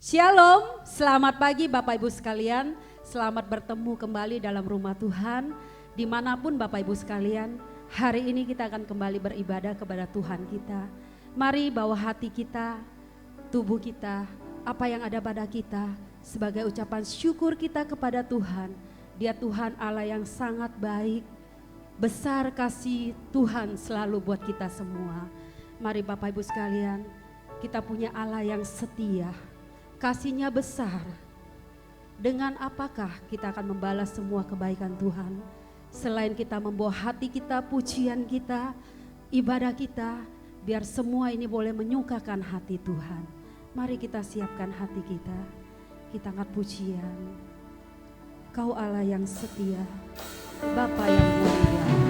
Shalom, selamat pagi Bapak Ibu sekalian. Selamat bertemu kembali dalam rumah Tuhan. Dimanapun Bapak Ibu sekalian, hari ini kita akan kembali beribadah kepada Tuhan kita. Mari bawa hati kita, tubuh kita, apa yang ada pada kita sebagai ucapan syukur kita kepada Tuhan. Dia Tuhan Allah yang sangat baik, besar kasih Tuhan selalu buat kita semua. Mari Bapak Ibu sekalian, kita punya Allah yang setia. Kasih-Nya besar. Dengan apakah kita akan membalas semua kebaikan Tuhan? Selain kita membawa hati kita, pujian kita, ibadah kita, biar semua ini boleh menyukakan hati Tuhan. Mari kita siapkan hati kita. Kita angkat pujian. Kau Allah yang setia, Bapa yang mulia.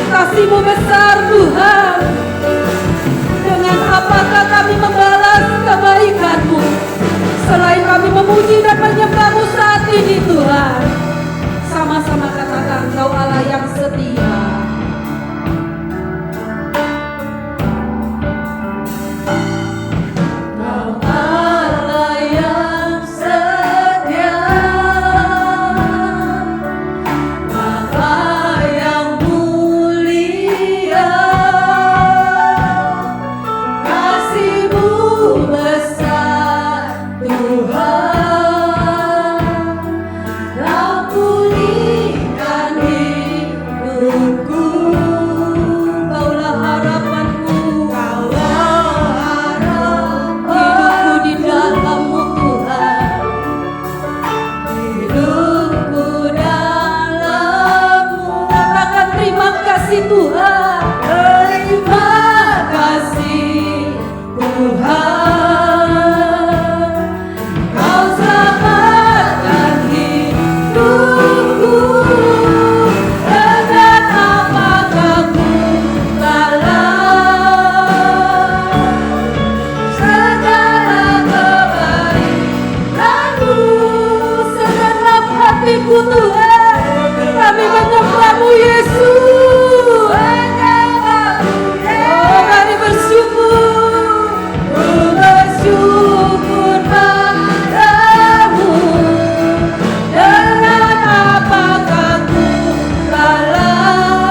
Kasih-Mu besar Tuhan. Dengan apakah kami membalas kebaikan-Mu selain kami memuji dan menyembah-Mu saat ini Tuhan. Sama-sama katakan Kau Allah yang setia. Kami menyembah-Mu Yesus. Mari bersyukur. Bersyukur padamu. Dengan apakah ku kalah.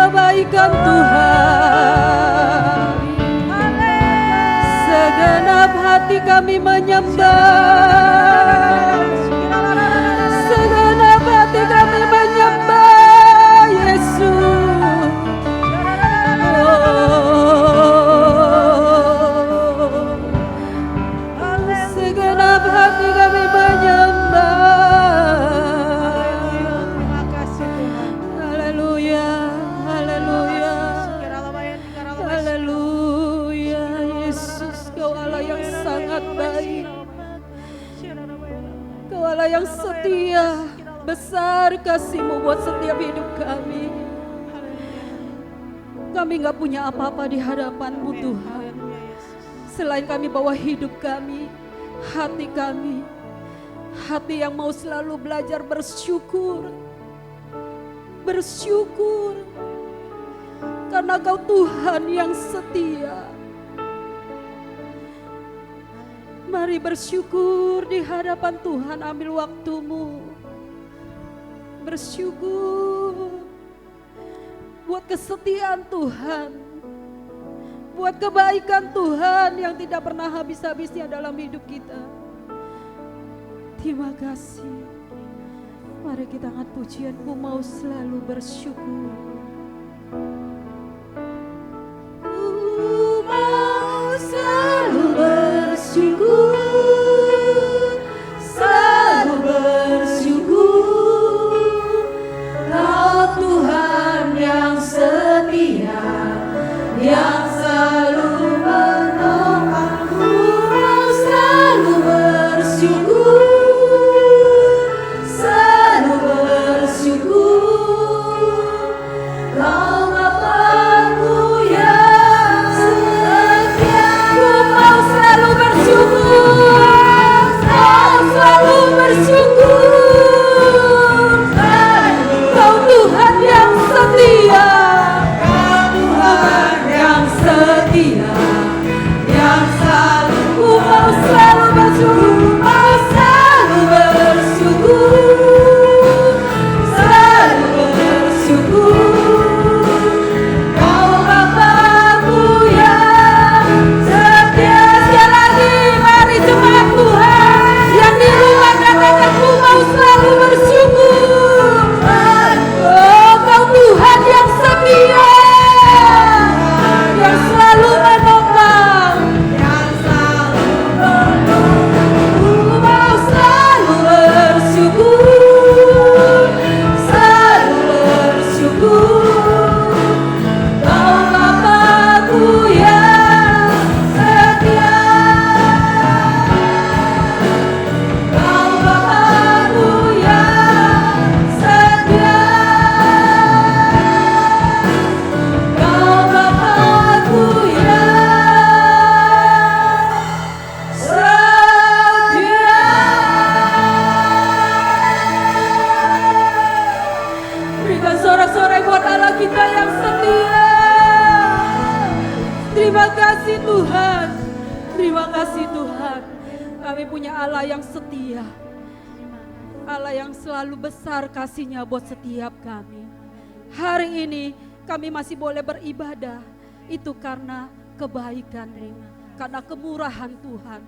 kebaikan Tuhan. Segenap hati kami menyembah, segenap hati kami menyembah Yesus. Segenap hati kami menyembah. Haleluya, haleluya, haleluya. Yesus, Kau Allah yang sangat baik, Kau Allah yang setia. Besar kasih-Mu buat setiap hidup kami. Kami gak punya apa-apa di hadapan-Mu Tuhan, selain kami bawa hidup kami, hati kami, hati yang mau selalu belajar bersyukur. Bersyukur karena Kau Tuhan yang setia. Mari bersyukur di hadapan Tuhan, ambil waktumu. Bersyukur buat kesetiaan Tuhan, buat kebaikan Tuhan yang tidak pernah habis-habisnya dalam hidup kita. Terima kasih. Mari kita angkat pujian, ku mau selalu bersyukur. Ku mau selalu bersyukur, selalu bersyukur. Kau Tuhan yang setia, yang selalu menolongku. Mau selalu bersyukur, selalu bersyukur. Kau Bapa-Ku yang setia. Ku mau selalu bersyukur, mau selalu bersyukur. Kau Tuhan yang setia, Tuhan yang setia, yang selalu. Ku mau selalu bersyukur, mau selalu bersyukur, selalu bersyukur. Kau Bapa-Ku yang setia. Sekali lagi, mari jemaat Tuhan yang di rumah katakan, ku mau selalu bersyukur. Oh, Kau Tuhan yang setia, yang selalu menopang, yang selalu menolong. Ku mau selalu bersyukur, selalu bersyukur. Kau Bapa-Ku yang setia, Kau Bapa-Ku yang setia, Kau Bapa-Ku yang setia. Berikan sorak-sorai buat Allah kita yang setia. Terima kasih Tuhan, terima kasih Tuhan. Kami punya Allah yang setia, Allah yang selalu besar kasih-Nya buat setiap kami. Hari ini kami masih boleh beribadah, itu karena kebaikan-Mu, karena kemurahan Tuhan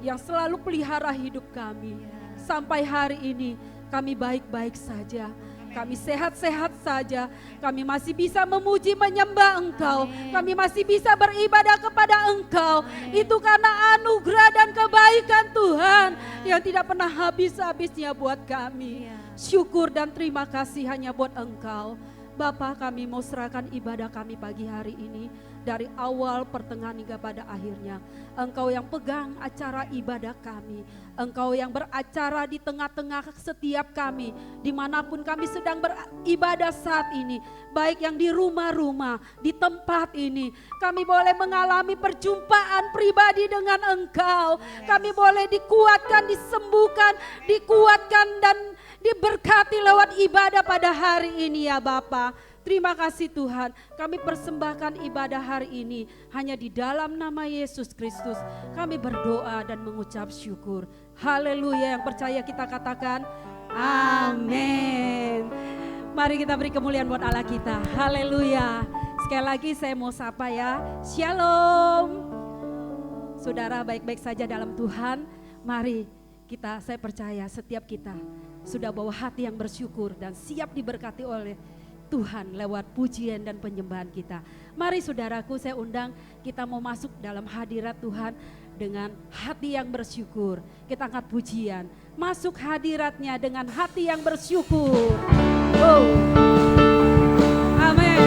yang selalu pelihara hidup kami. Sampai hari ini kami baik-baik saja, kami sehat-sehat saja, kami masih bisa memuji menyembah Engkau, kami masih bisa beribadah kepada Engkau. Itu karena anugerah dan kebaikan Tuhan yang tidak pernah habis-habisnya buat kami. Syukur dan terima kasih hanya buat Engkau. Bapa, kami mau serahkan ibadah kami pagi hari ini, dari awal, pertengahan hingga pada akhirnya. Engkau yang pegang acara ibadah kami, Engkau yang beracara di tengah-tengah setiap kami, dimanapun kami sedang beribadah saat ini, baik yang di rumah-rumah, di tempat ini. Kami boleh mengalami perjumpaan pribadi dengan Engkau. Kami boleh dikuatkan, disembuhkan, dikuatkan dan diberkati lewat ibadah pada hari ini ya Bapa. Terima kasih Tuhan, kami persembahkan ibadah hari ini hanya di dalam nama Yesus Kristus. Kami berdoa dan mengucap syukur. Haleluya, yang percaya kita katakan amin. Mari kita beri kemuliaan buat Allah kita. Haleluya. Sekali lagi saya mau sapa ya. Shalom. Saudara baik-baik saja dalam Tuhan. Mari saya percaya setiap kita sudah bawa hati yang bersyukur dan siap diberkati oleh Tuhan lewat pujian dan penyembahan kita. Mari saudaraku, saya undang kita mau masuk dalam hadirat Tuhan dengan hati yang bersyukur. Kita angkat pujian, masuk hadiratnya dengan hati yang bersyukur. Oh. Amin.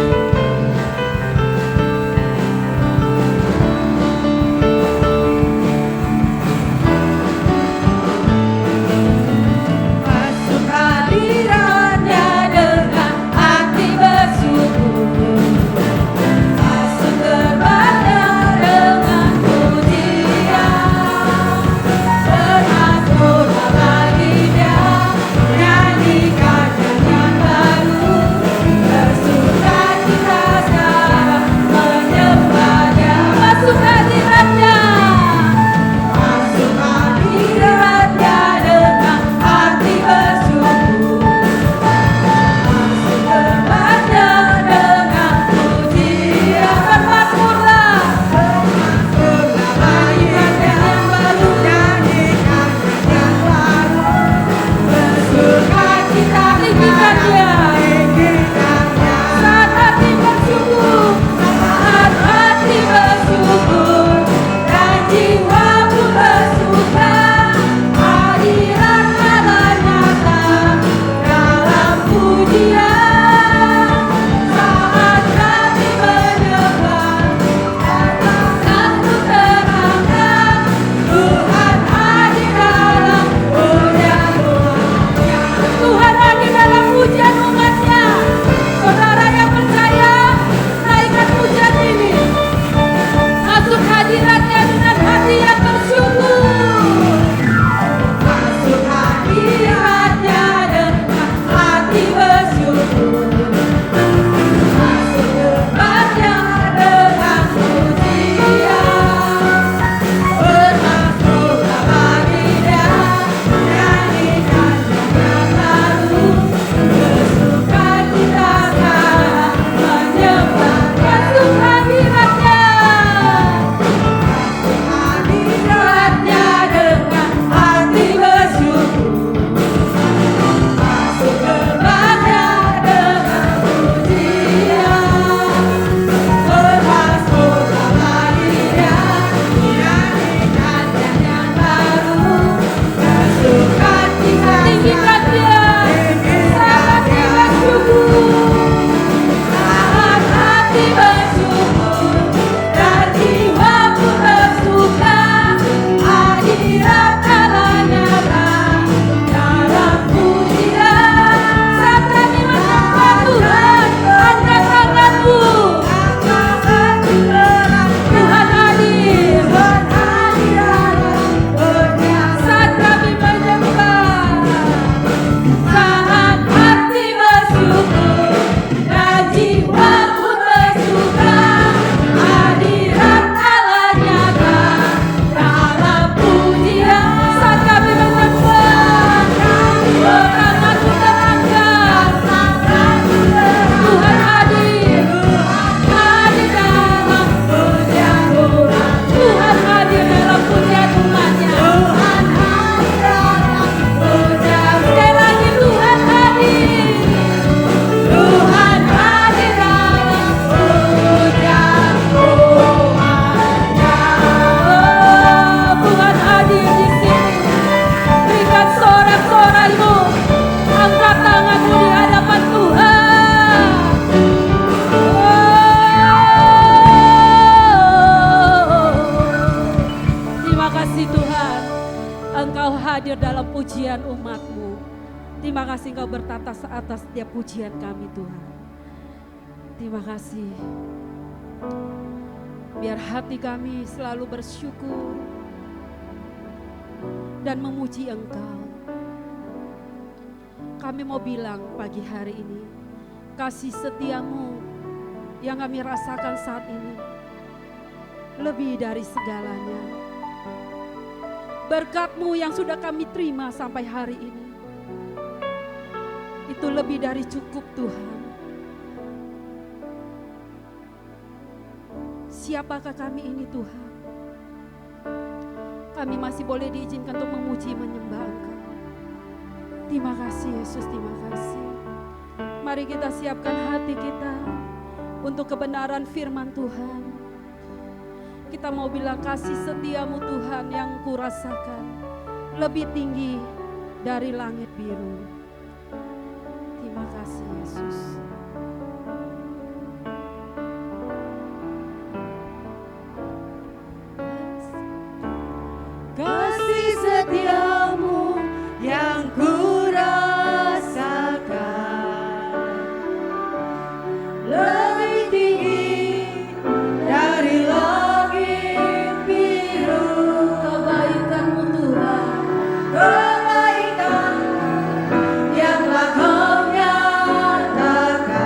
Atas setiap pujian kami Tuhan. Terima kasih. Biar hati kami selalu bersyukur dan memuji Engkau. Kami mau bilang pagi hari ini, kasih setiamu yang kami rasakan saat ini lebih dari segalanya. Berkat-Mu yang sudah kami terima sampai hari ini, itu lebih dari cukup Tuhan. Siapakah kami ini Tuhan? Kami masih boleh diizinkan untuk memuji menyembah Engkau. Terima kasih Yesus, terima kasih. Mari kita siapkan hati kita untuk kebenaran firman Tuhan. Kita mau bilang kasih setiamu Tuhan yang kurasakan lebih tinggi dari langit biru. Terima kasih Yesus. Kasih setiamu yang kurasakan lebih tinggi dari langit biru. Kebaikan-Mu Tuhan, Kebaikan yang telah Kau nyatakan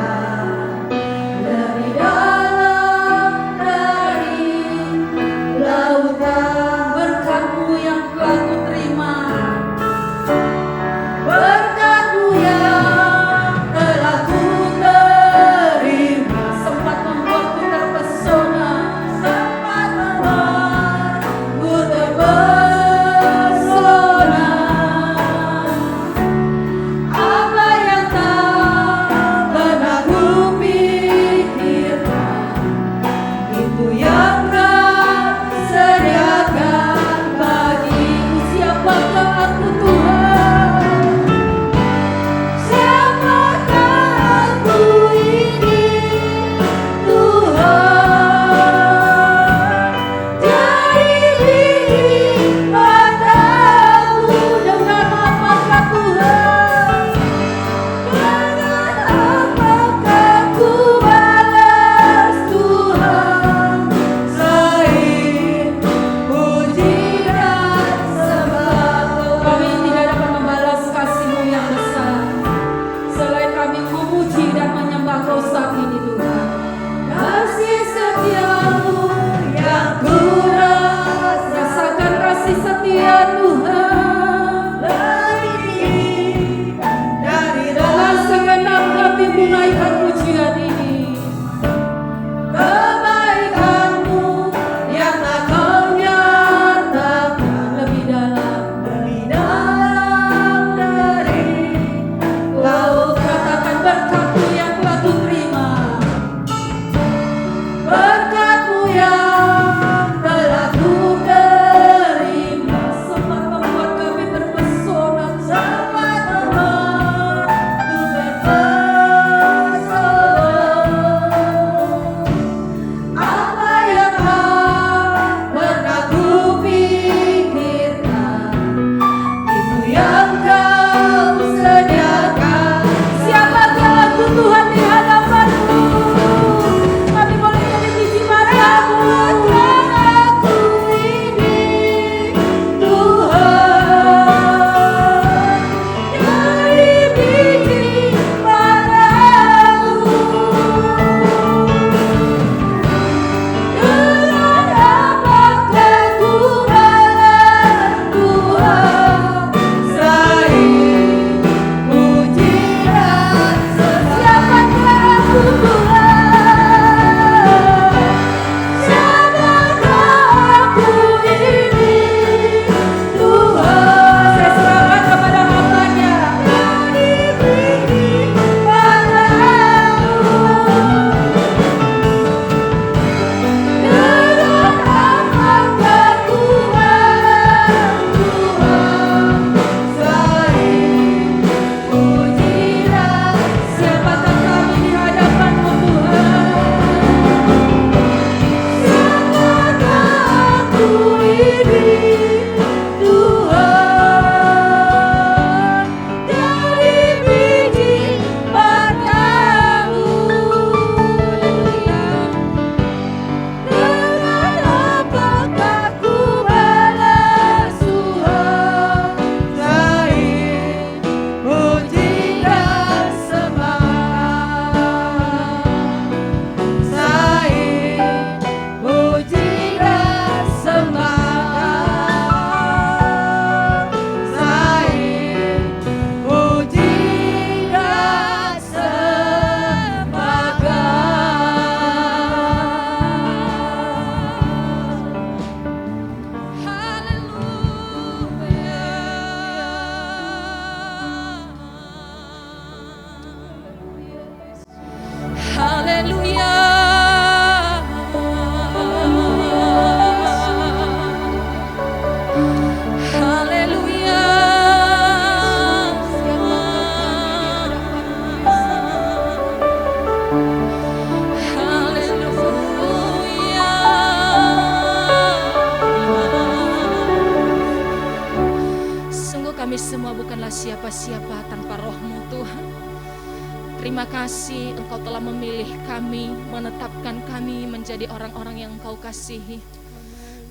Terima kasih Engkau telah memilih kami, menetapkan kami menjadi orang-orang yang Engkau kasihi.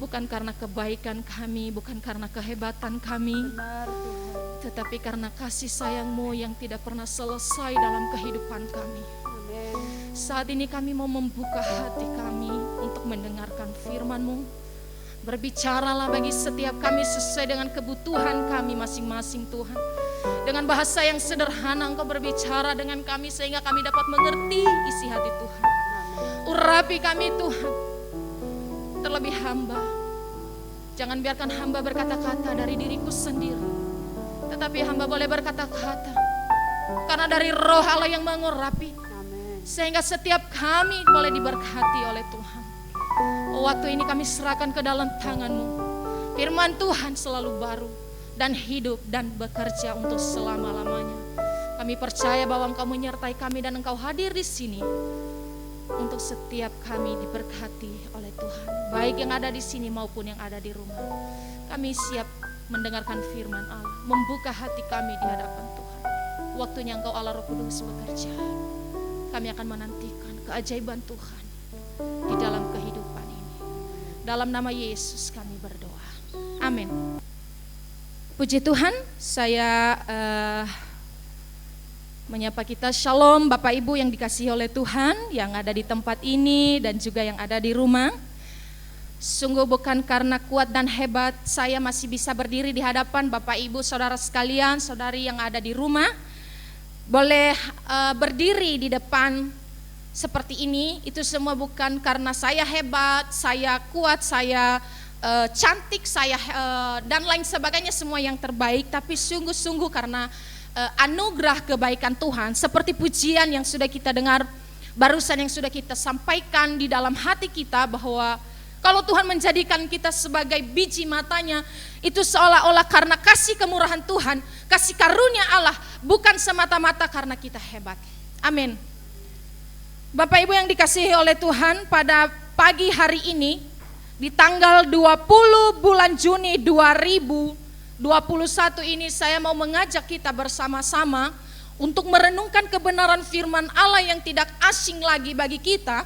Bukan karena kebaikan kami, bukan karena kehebatan kami, tetapi karena kasih sayang-Mu yang tidak pernah selesai dalam kehidupan kami. Saat ini kami mau membuka hati kami untuk mendengarkan firman-Mu. Berbicaralah bagi setiap kami sesuai dengan kebutuhan kami masing-masing Tuhan. Dengan bahasa yang sederhana Engkau berbicara dengan kami sehingga kami dapat mengerti isi hati Tuhan. Urapi kami Tuhan, terlebih hamba. Jangan biarkan hamba berkata-kata dari diriku sendiri, tetapi hamba boleh berkata-kata karena dari Roh Allah yang mengurapi, sehingga setiap kami boleh diberkati oleh Tuhan. Waktu ini kami serahkan ke dalam tangan-Mu. Firman Tuhan selalu baru dan hidup dan bekerja untuk selama-lamanya. Kami percaya bahwa Engkau menyertai kami dan Engkau hadir di sini untuk setiap kami diberkati oleh Tuhan, baik yang ada di sini maupun yang ada di rumah. Kami siap mendengarkan firman Allah, membuka hati kami di hadapan Tuhan. Waktunya Engkau Allah Roh Kudus bekerja. Kami akan menantikan keajaiban Tuhan di dalam kehidupan ini. Dalam nama Yesus kami berdoa. Amin. Puji Tuhan, saya menyapa kita. Shalom Bapak Ibu yang dikasihi oleh Tuhan, yang ada di tempat ini dan juga yang ada di rumah. Sungguh bukan karena kuat dan hebat saya masih bisa berdiri di hadapan Bapak Ibu saudara sekalian, saudari yang ada di rumah. Boleh berdiri di depan seperti ini, itu semua bukan karena saya hebat, saya kuat, saya cantik, saya dan lain sebagainya, semua yang terbaik, tapi sungguh-sungguh karena anugerah kebaikan Tuhan. Seperti pujian yang sudah kita dengar barusan, yang sudah kita sampaikan di dalam hati kita, bahwa kalau Tuhan menjadikan kita sebagai biji matanya, itu seolah-olah karena kasih kemurahan Tuhan, kasih karunia Allah, bukan semata-mata karena kita hebat. Amin. Bapak Ibu yang dikasihi oleh Tuhan, pada pagi hari ini di tanggal 20 bulan Juni 2021 ini saya mau mengajak kita bersama-sama untuk merenungkan kebenaran firman Allah yang tidak asing lagi bagi kita,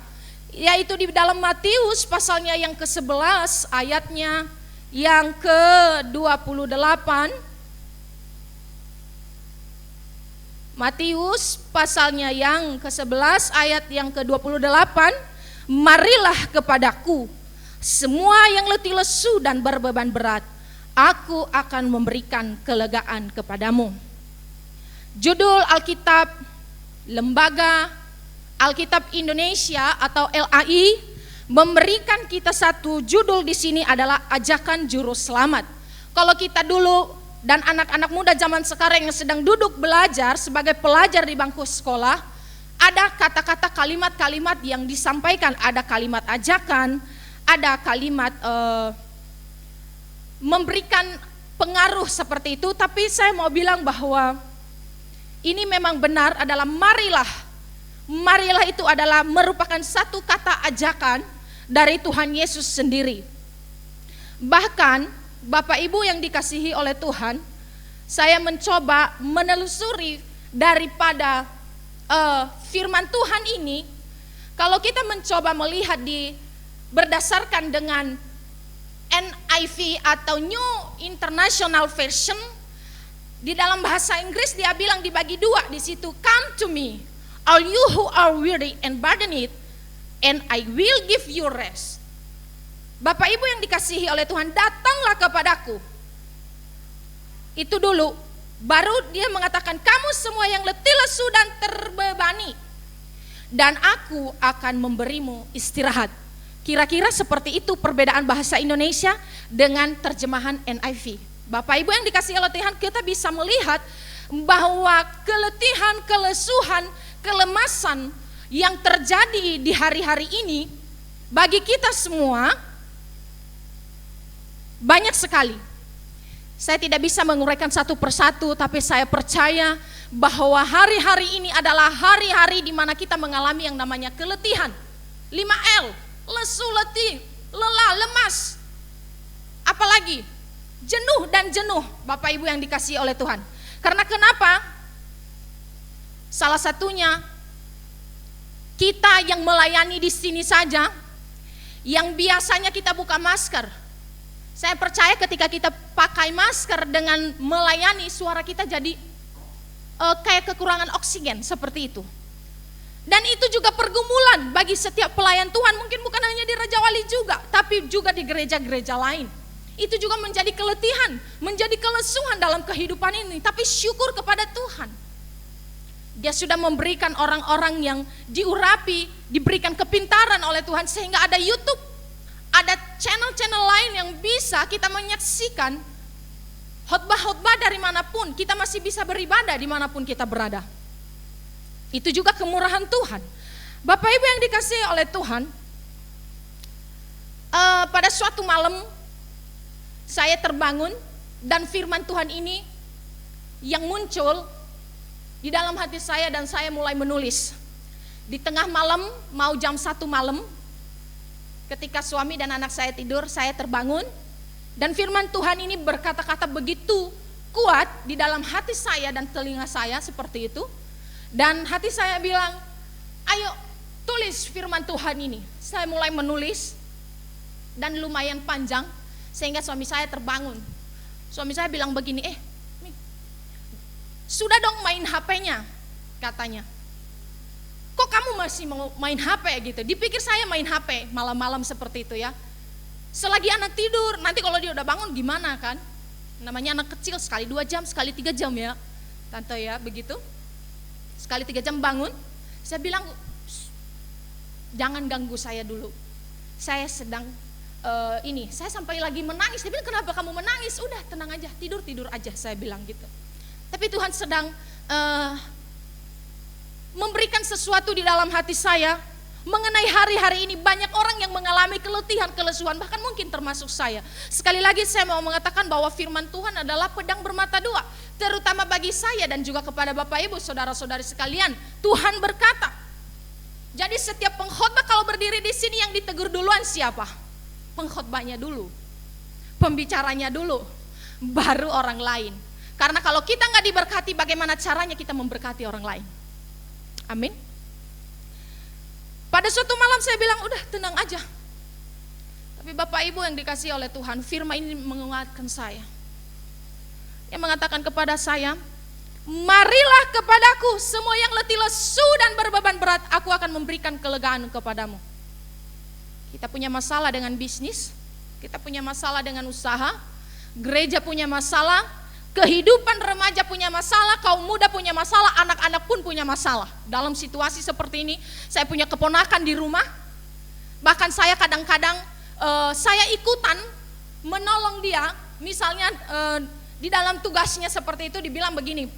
yaitu di dalam Matius pasalnya yang ke-11 ayatnya yang ke-28. Matius pasalnya yang ke-11 ayat yang ke-28. Marilah kepadaku semua yang letih lesu dan berbeban berat, aku akan memberikan kelegaan kepadamu. Judul Alkitab Lembaga Alkitab Indonesia atau LAI memberikan kita satu judul di sini adalah Ajakan Juru Selamat. Kalau kita dulu dan anak-anak muda zaman sekarang yang sedang duduk belajar sebagai pelajar di bangku sekolah, ada kata-kata kalimat-kalimat yang disampaikan, ada kalimat ajakan, ada kalimat memberikan pengaruh seperti itu. Tapi saya mau bilang bahwa ini memang benar adalah marilah. Marilah itu adalah merupakan satu kata ajakan dari Tuhan Yesus sendiri. Bahkan Bapak Ibu yang dikasihi oleh Tuhan, saya mencoba menelusuri daripada firman Tuhan ini. Kalau kita mencoba melihat berdasarkan dengan NIV atau New International Version, di dalam bahasa Inggris dia bilang dibagi dua di situ. Come to me, all you who are weary and burdened, and I will give you rest. Bapak Ibu yang dikasihi oleh Tuhan, datanglah kepadaku. Itu dulu, baru dia mengatakan kamu semua yang letih lesu dan terbebani, dan aku akan memberimu istirahat. Kira-kira seperti itu perbedaan bahasa Indonesia dengan terjemahan NIV. Bapak Ibu yang dikasihi oleh Tuhan, kita bisa melihat bahwa keletihan, kelesuhan, kelemasan yang terjadi di hari-hari ini bagi kita semua banyak sekali. Saya tidak bisa menguraikan satu persatu, tapi saya percaya bahwa hari-hari ini adalah hari-hari di mana kita mengalami yang namanya keletihan. 5L, lesu, letih, lelah, lemas. Apalagi jenuh dan jenuh, Bapak Ibu yang dikasihi oleh Tuhan. Karena kenapa? Salah satunya kita yang melayani di sini saja, yang biasanya kita buka masker. Saya percaya ketika kita pakai masker dengan melayani, suara kita jadi kayak kekurangan oksigen seperti itu. Dan itu juga pergumulan bagi setiap pelayan Tuhan, mungkin bukan hanya di Raja Wali juga, tapi juga di gereja-gereja lain. Itu juga menjadi keletihan, menjadi kelesuhan dalam kehidupan ini. Tapi syukur kepada Tuhan, Dia sudah memberikan orang-orang yang diurapi, diberikan kepintaran oleh Tuhan, sehingga ada YouTube, ada channel-channel lain yang bisa kita menyaksikan khotbah-khotbah dari manapun. Kita masih bisa beribadah dimanapun kita berada. Itu juga kemurahan Tuhan. Bapak Ibu yang dikasihi oleh Tuhan, pada suatu malam saya terbangun dan firman Tuhan ini yang muncul di dalam hati saya, dan saya mulai menulis. Di tengah malam, mau jam 1 malam, ketika suami dan anak saya tidur, saya terbangun dan firman Tuhan ini berkata-kata begitu kuat di dalam hati saya dan telinga saya seperti itu. Dan hati saya bilang, ayo tulis firman Tuhan ini. Saya mulai menulis dan lumayan panjang sehingga suami saya terbangun. Suami saya bilang begini, sudah dong main HP-nya, katanya. Kok kamu masih mau main HP gitu? Dipikir saya main HP malam-malam seperti itu ya. Selagi anak tidur, nanti kalau dia udah bangun gimana kan? Namanya anak kecil, sekali 2 jam, sekali 3 jam ya, tante ya, begitu. Sekali 3 jam bangun, saya bilang, jangan ganggu saya dulu. Saya sedang saya sampai lagi menangis. Dia bilang, kenapa kamu menangis? Udah tenang aja, tidur aja, saya bilang gitu. Tapi Tuhan sedang memberikan sesuatu di dalam hati saya mengenai hari-hari ini. Banyak orang yang mengalami keletihan, kelesuan, bahkan mungkin termasuk saya. Sekali lagi saya mau mengatakan bahwa firman Tuhan adalah pedang bermata dua, terutama bagi saya dan juga kepada Bapak Ibu, saudara-saudari sekalian. Tuhan berkata, jadi setiap pengkhotbah kalau berdiri di sini yang ditegur duluan siapa? Pengkhotbahnya dulu, pembicaranya dulu, baru orang lain. Karena kalau kita nggak diberkati, bagaimana caranya kita memberkati orang lain? Amin. Pada suatu malam saya bilang, udah tenang aja. Tapi Bapak Ibu yang dikasihi oleh Tuhan, firman ini menguatkan saya. Yang mengatakan kepada saya, marilah kepadaku semua yang letih lesu dan berbeban berat, aku akan memberikan kelegaan kepadamu. Kita punya masalah dengan bisnis, kita punya masalah dengan usaha, gereja punya masalah, kehidupan remaja punya masalah, kaum muda punya masalah, anak-anak pun punya masalah. Dalam situasi seperti ini, saya punya keponakan di rumah, bahkan saya kadang-kadang saya ikutan menolong dia. Misalnya di dalam tugasnya seperti itu dibilang begini,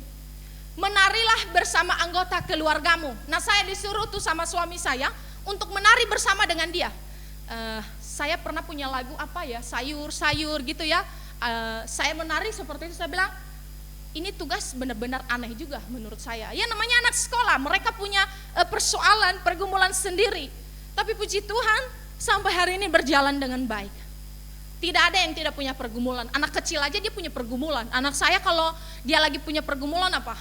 menarilah bersama anggota keluargamu. Nah, saya disuruh tuh sama suami saya untuk menari bersama dengan dia. Saya pernah punya lagu apa ya, sayur-sayur gitu ya. Saya menari seperti itu. Saya bilang, ini tugas benar-benar aneh juga menurut saya. Ya namanya anak sekolah, mereka punya persoalan, pergumulan sendiri. Tapi puji Tuhan, sampai hari ini berjalan dengan baik. Tidak ada yang tidak punya pergumulan. Anak kecil aja dia punya pergumulan. Anak saya kalau dia lagi punya pergumulan apa?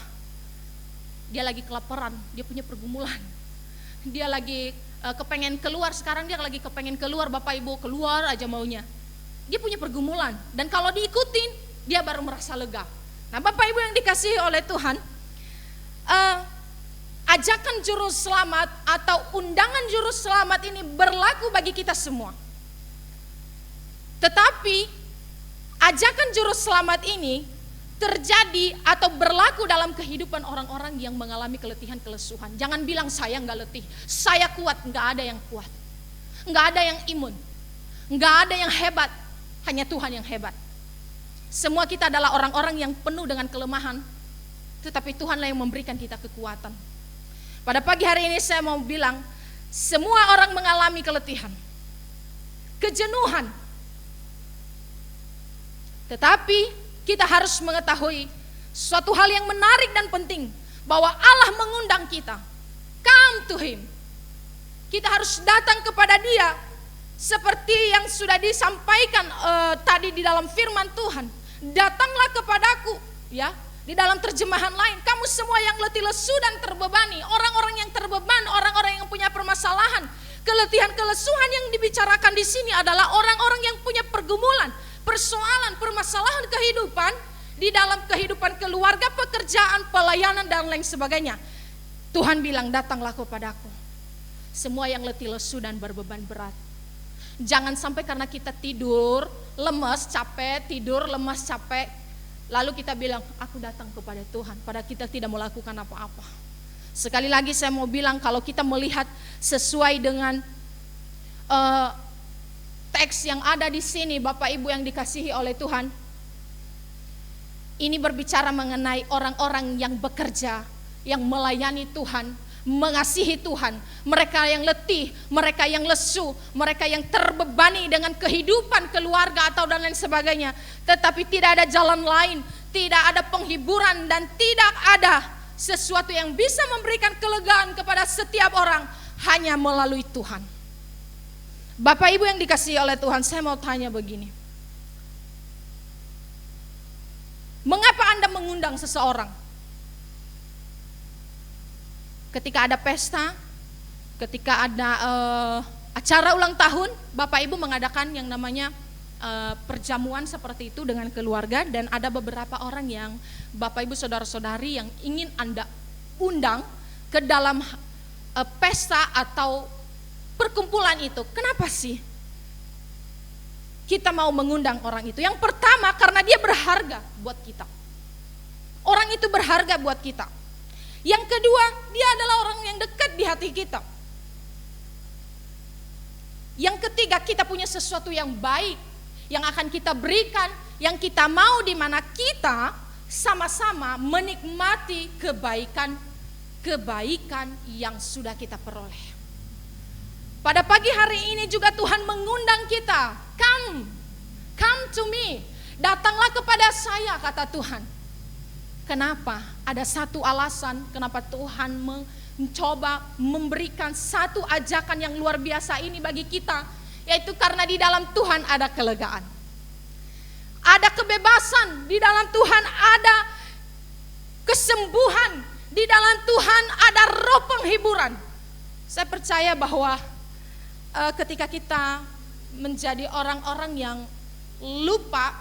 Dia lagi kelaparan, dia punya pergumulan. Dia lagi kepengen keluar, sekarang dia lagi kepengen keluar, Bapak Ibu, keluar aja maunya. Dia punya pergumulan, dan kalau diikutin dia baru merasa lega. Nah, Bapak Ibu yang dikasihi oleh Tuhan, ajakan juru selamat atau undangan juru selamat ini berlaku bagi kita semua. Tetapi ajakan juru selamat ini terjadi atau berlaku dalam kehidupan orang-orang yang mengalami keletihan, kelesuhan. Jangan bilang saya nggak letih, saya kuat. Nggak ada yang kuat, nggak ada yang imun, nggak ada yang hebat. Hanya Tuhan yang hebat. Semua kita adalah orang-orang yang penuh dengan kelemahan, tetapi Tuhanlah yang memberikan kita kekuatan. Pada pagi hari ini saya mau bilang, semua orang mengalami keletihan, kejenuhan. Tetapi kita harus mengetahui suatu hal yang menarik dan penting, bahwa Allah mengundang kita, come to Him. Kita harus datang kepada Dia. Seperti yang sudah disampaikan tadi di dalam firman Tuhan, datanglah kepadaku, ya, Di dalam terjemahan lain, kamu semua yang letih lesu dan terbebani, orang-orang yang terbeban, orang-orang yang punya permasalahan, keletihan, kelesuhan yang dibicarakan di sini adalah orang-orang yang punya pergumulan, persoalan, permasalahan kehidupan di dalam kehidupan keluarga, pekerjaan, pelayanan dan lain sebagainya. Tuhan bilang, datanglah kepadaku, semua yang letih lesu dan berbeban berat. Jangan sampai karena kita tidur, lemas, capek, tidur, lemas, capek, lalu kita bilang, aku datang kepada Tuhan, padahal kita tidak melakukan apa-apa. Sekali lagi saya mau bilang, kalau kita melihat sesuai dengan teks yang ada di sini, Bapak Ibu yang dikasihi oleh Tuhan, ini berbicara mengenai orang-orang yang bekerja, yang melayani Tuhan, mengasihi Tuhan, mereka yang letih, mereka yang lesu, mereka yang terbebani dengan kehidupan keluarga atau dan lain sebagainya, tetapi tidak ada jalan lain, tidak ada penghiburan dan tidak ada sesuatu yang bisa memberikan kelegaan kepada setiap orang hanya melalui Tuhan. Bapak Ibu yang dikasihi oleh Tuhan, saya mau tanya begini, mengapa Anda mengundang seseorang? Ketika ada pesta, ketika ada acara ulang tahun, Bapak Ibu mengadakan yang namanya perjamuan seperti itu dengan keluarga, dan ada beberapa orang yang Bapak Ibu saudara-saudari yang ingin Anda undang ke dalam pesta atau perkumpulan itu. Kenapa sih kita mau mengundang orang itu? Yang pertama, karena dia berharga buat kita. Orang itu berharga buat kita. Yang kedua, dia adalah orang yang dekat di hati kita. Yang ketiga, kita punya sesuatu yang baik yang akan kita berikan, yang kita mau, di mana kita sama-sama menikmati kebaikan yang sudah kita peroleh. Pada pagi hari ini juga Tuhan mengundang kita, come to me, datanglah kepada saya, kata Tuhan. Kenapa? Ada satu alasan kenapa Tuhan mencoba memberikan satu ajakan yang luar biasa ini bagi kita, yaitu karena di dalam Tuhan ada kelegaan, ada kebebasan, di dalam Tuhan ada kesembuhan, di dalam Tuhan ada roh penghiburan. Saya percaya bahwa ketika kita menjadi orang-orang yang lupa,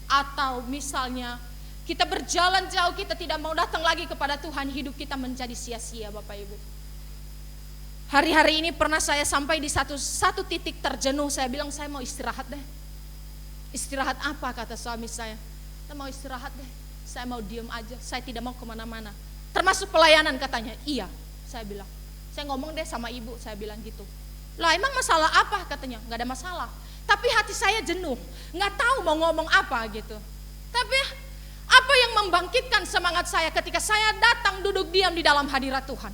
atau misalnya kita berjalan jauh, kita tidak mau datang lagi kepada Tuhan, hidup kita menjadi sia-sia, Bapak Ibu. Hari-hari ini pernah saya sampai di satu titik terjenuh, saya bilang saya mau istirahat deh. Istirahat apa, kata suami saya? Saya mau istirahat deh, saya mau diem aja, saya tidak mau kemana-mana. Termasuk pelayanan, katanya. Iya, saya bilang. Saya ngomong deh sama ibu, saya bilang gitu. Lah emang masalah apa, katanya? Gak ada masalah. Tapi hati saya jenuh, gak tahu mau ngomong apa gitu. Tapi apa yang membangkitkan semangat saya ketika saya datang duduk diam di dalam hadirat Tuhan?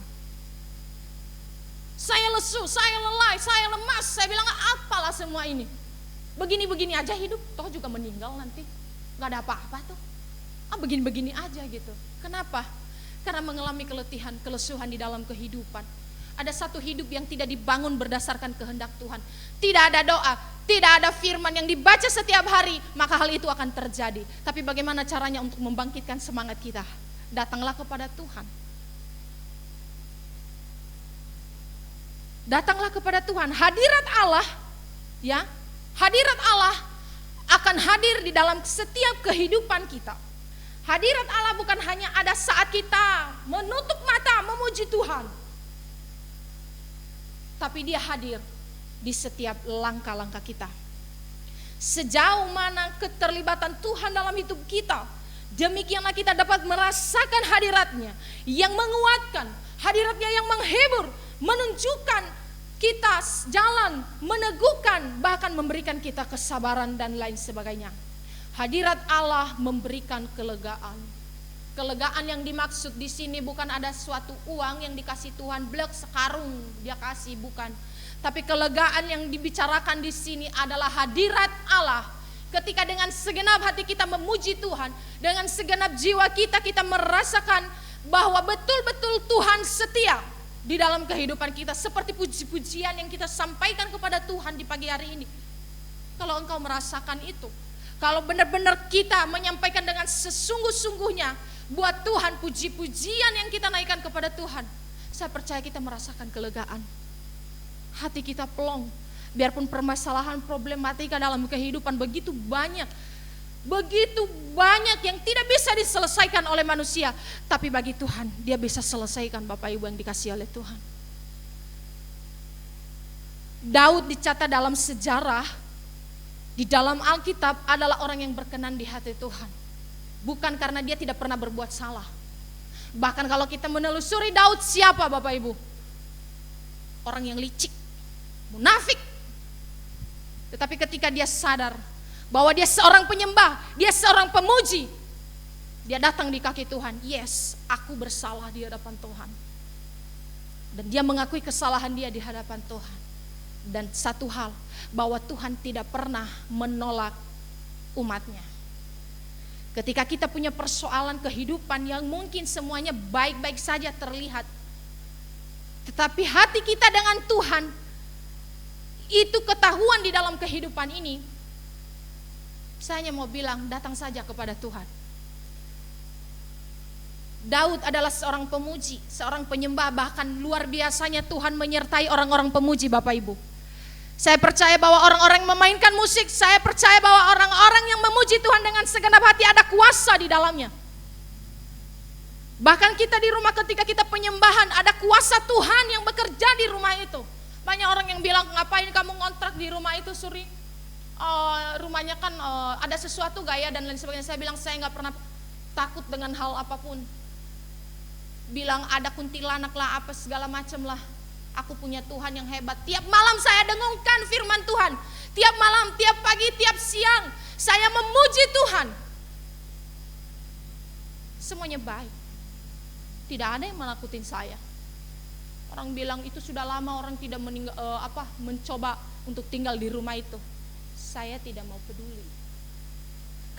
Saya lesu, saya lelah, saya lemas. Saya bilang, apalah semua ini? Begini-begini aja hidup, toh juga meninggal nanti. Gak ada apa-apa tuh. Begini-begini aja gitu. Kenapa? Karena mengalami keletihan, kelesuhan di dalam kehidupan. Ada satu hidup yang tidak dibangun berdasarkan kehendak Tuhan. Tidak ada doa, tidak ada firman yang dibaca setiap hari, maka hal itu akan terjadi. Tapi bagaimana caranya untuk membangkitkan semangat kita? Datanglah kepada Tuhan. Datanglah kepada Tuhan. Hadirat Allah, ya, hadirat Allah akan hadir di dalam setiap kehidupan kita. Hadirat Allah bukan hanya ada saat kita menutup mata memuji Tuhan, tapi dia hadir di setiap langkah-langkah kita. Sejauh mana keterlibatan Tuhan dalam hidup kita, demikianlah kita dapat merasakan hadiratnya yang menguatkan, hadiratnya yang menghibur, menunjukkan kita jalan, meneguhkan, bahkan memberikan kita kesabaran dan lain sebagainya. Hadirat Allah memberikan kelegaan. Kelegaan yang dimaksud di sini bukan ada suatu uang yang dikasih Tuhan, blek sekarung dia kasih, bukan. Tapi kelegaan yang dibicarakan di sini adalah hadirat Allah. Ketika dengan segenap hati kita memuji Tuhan, dengan segenap jiwa kita, kita merasakan bahwa betul-betul Tuhan setia di dalam kehidupan kita. Seperti puji-pujian yang kita sampaikan kepada Tuhan di pagi hari ini. Kalau engkau merasakan itu, kalau benar-benar kita menyampaikan dengan sesungguh-sungguhnya buat Tuhan, puji-pujian yang kita naikkan kepada Tuhan, saya percaya kita merasakan kelegaan. Hati kita plong. Biarpun permasalahan problematika dalam kehidupan begitu banyak yang tidak bisa diselesaikan oleh manusia, tapi bagi Tuhan dia bisa selesaikan, Bapak Ibu yang dikasihi oleh Tuhan. Daud dicatat dalam sejarah, di dalam Alkitab adalah orang yang berkenan di hati Tuhan, bukan karena dia tidak pernah berbuat salah. Bahkan kalau kita menelusuri Daud siapa, Bapak Ibu? Orang yang licik, munafik. Tetapi ketika dia sadar bahwa dia seorang penyembah, dia seorang pemuji, dia datang di kaki Tuhan. Yes, aku bersalah di hadapan Tuhan. Dan dia mengakui kesalahan dia di hadapan Tuhan. Dan satu hal, bahwa Tuhan tidak pernah menolak umatnya. Ketika kita punya persoalan kehidupan yang mungkin semuanya baik-baik saja terlihat, tetapi hati kita dengan Tuhan itu ketahuan di dalam kehidupan ini, saya hanya mau bilang, datang saja kepada Tuhan. Daud adalah seorang pemuji, seorang penyembah, bahkan luar biasanya Tuhan menyertai orang-orang pemuji, Bapak Ibu. Saya percaya bahwa orang-orang yang memainkan musik, saya percaya bahwa orang-orang yang memuji Tuhan dengan segenap hati ada kuasa di dalamnya. Bahkan kita di rumah ketika kita penyembahan, ada kuasa Tuhan yang bekerja di rumah itu. Banyak orang yang bilang, ngapain kamu ngontrak di rumah itu, Suri? Rumahnya kan ada sesuatu gak ya, dan lain sebagainya. Saya bilang, saya gak pernah takut dengan hal apapun. Bilang ada kuntilanak lah, apa segala macam lah. Aku punya Tuhan yang hebat. Tiap malam saya dengungkan firman Tuhan. Tiap malam, tiap pagi, tiap siang, saya memuji Tuhan. Semuanya baik. Tidak ada yang menakutin saya. Orang bilang itu sudah lama orang tidak mencoba untuk tinggal di rumah itu. Saya tidak mau peduli.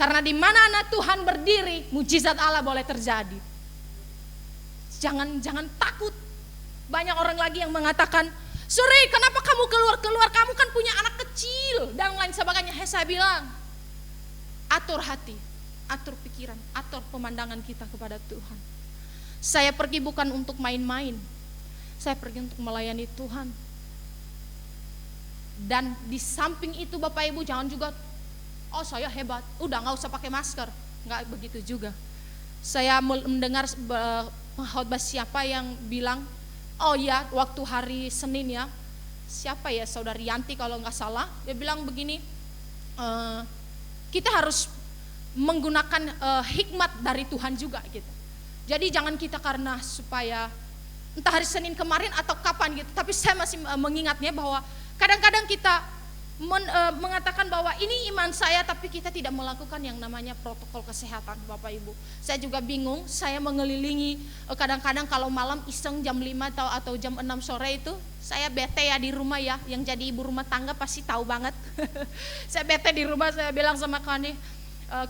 Karena di mana anak Tuhan berdiri, mujizat Allah boleh terjadi. Jangan takut. Banyak orang lagi yang mengatakan, Suri, kenapa kamu keluar? Kamu kan punya anak kecil dan lain sebagainya. Saya bilang, atur hati, atur pikiran, atur pemandangan kita kepada Tuhan. Saya pergi bukan untuk main-main. Saya pergi untuk melayani Tuhan. Dan di samping itu Bapak Ibu jangan juga, oh saya hebat, udah gak usah pakai masker. Gak begitu juga. Saya mendengar pengkhotbah siapa yang bilang, oh ya waktu hari Senin ya, siapa ya, Saudari Yanti kalau gak salah, dia bilang begini, kita harus menggunakan hikmat dari Tuhan juga gitu. Jadi jangan kita karena supaya entah hari Senin kemarin atau kapan gitu, tapi saya masih mengingatnya bahwa kadang-kadang kita mengatakan bahwa ini iman saya, tapi kita tidak melakukan yang namanya protokol kesehatan, Bapak Ibu. Saya juga bingung, saya mengelilingi kadang-kadang kalau malam iseng jam 5 atau jam 6 sore itu, saya bete ya di rumah ya, yang jadi ibu rumah tangga pasti tahu banget. Saya bete di rumah, saya bilang sama Kani,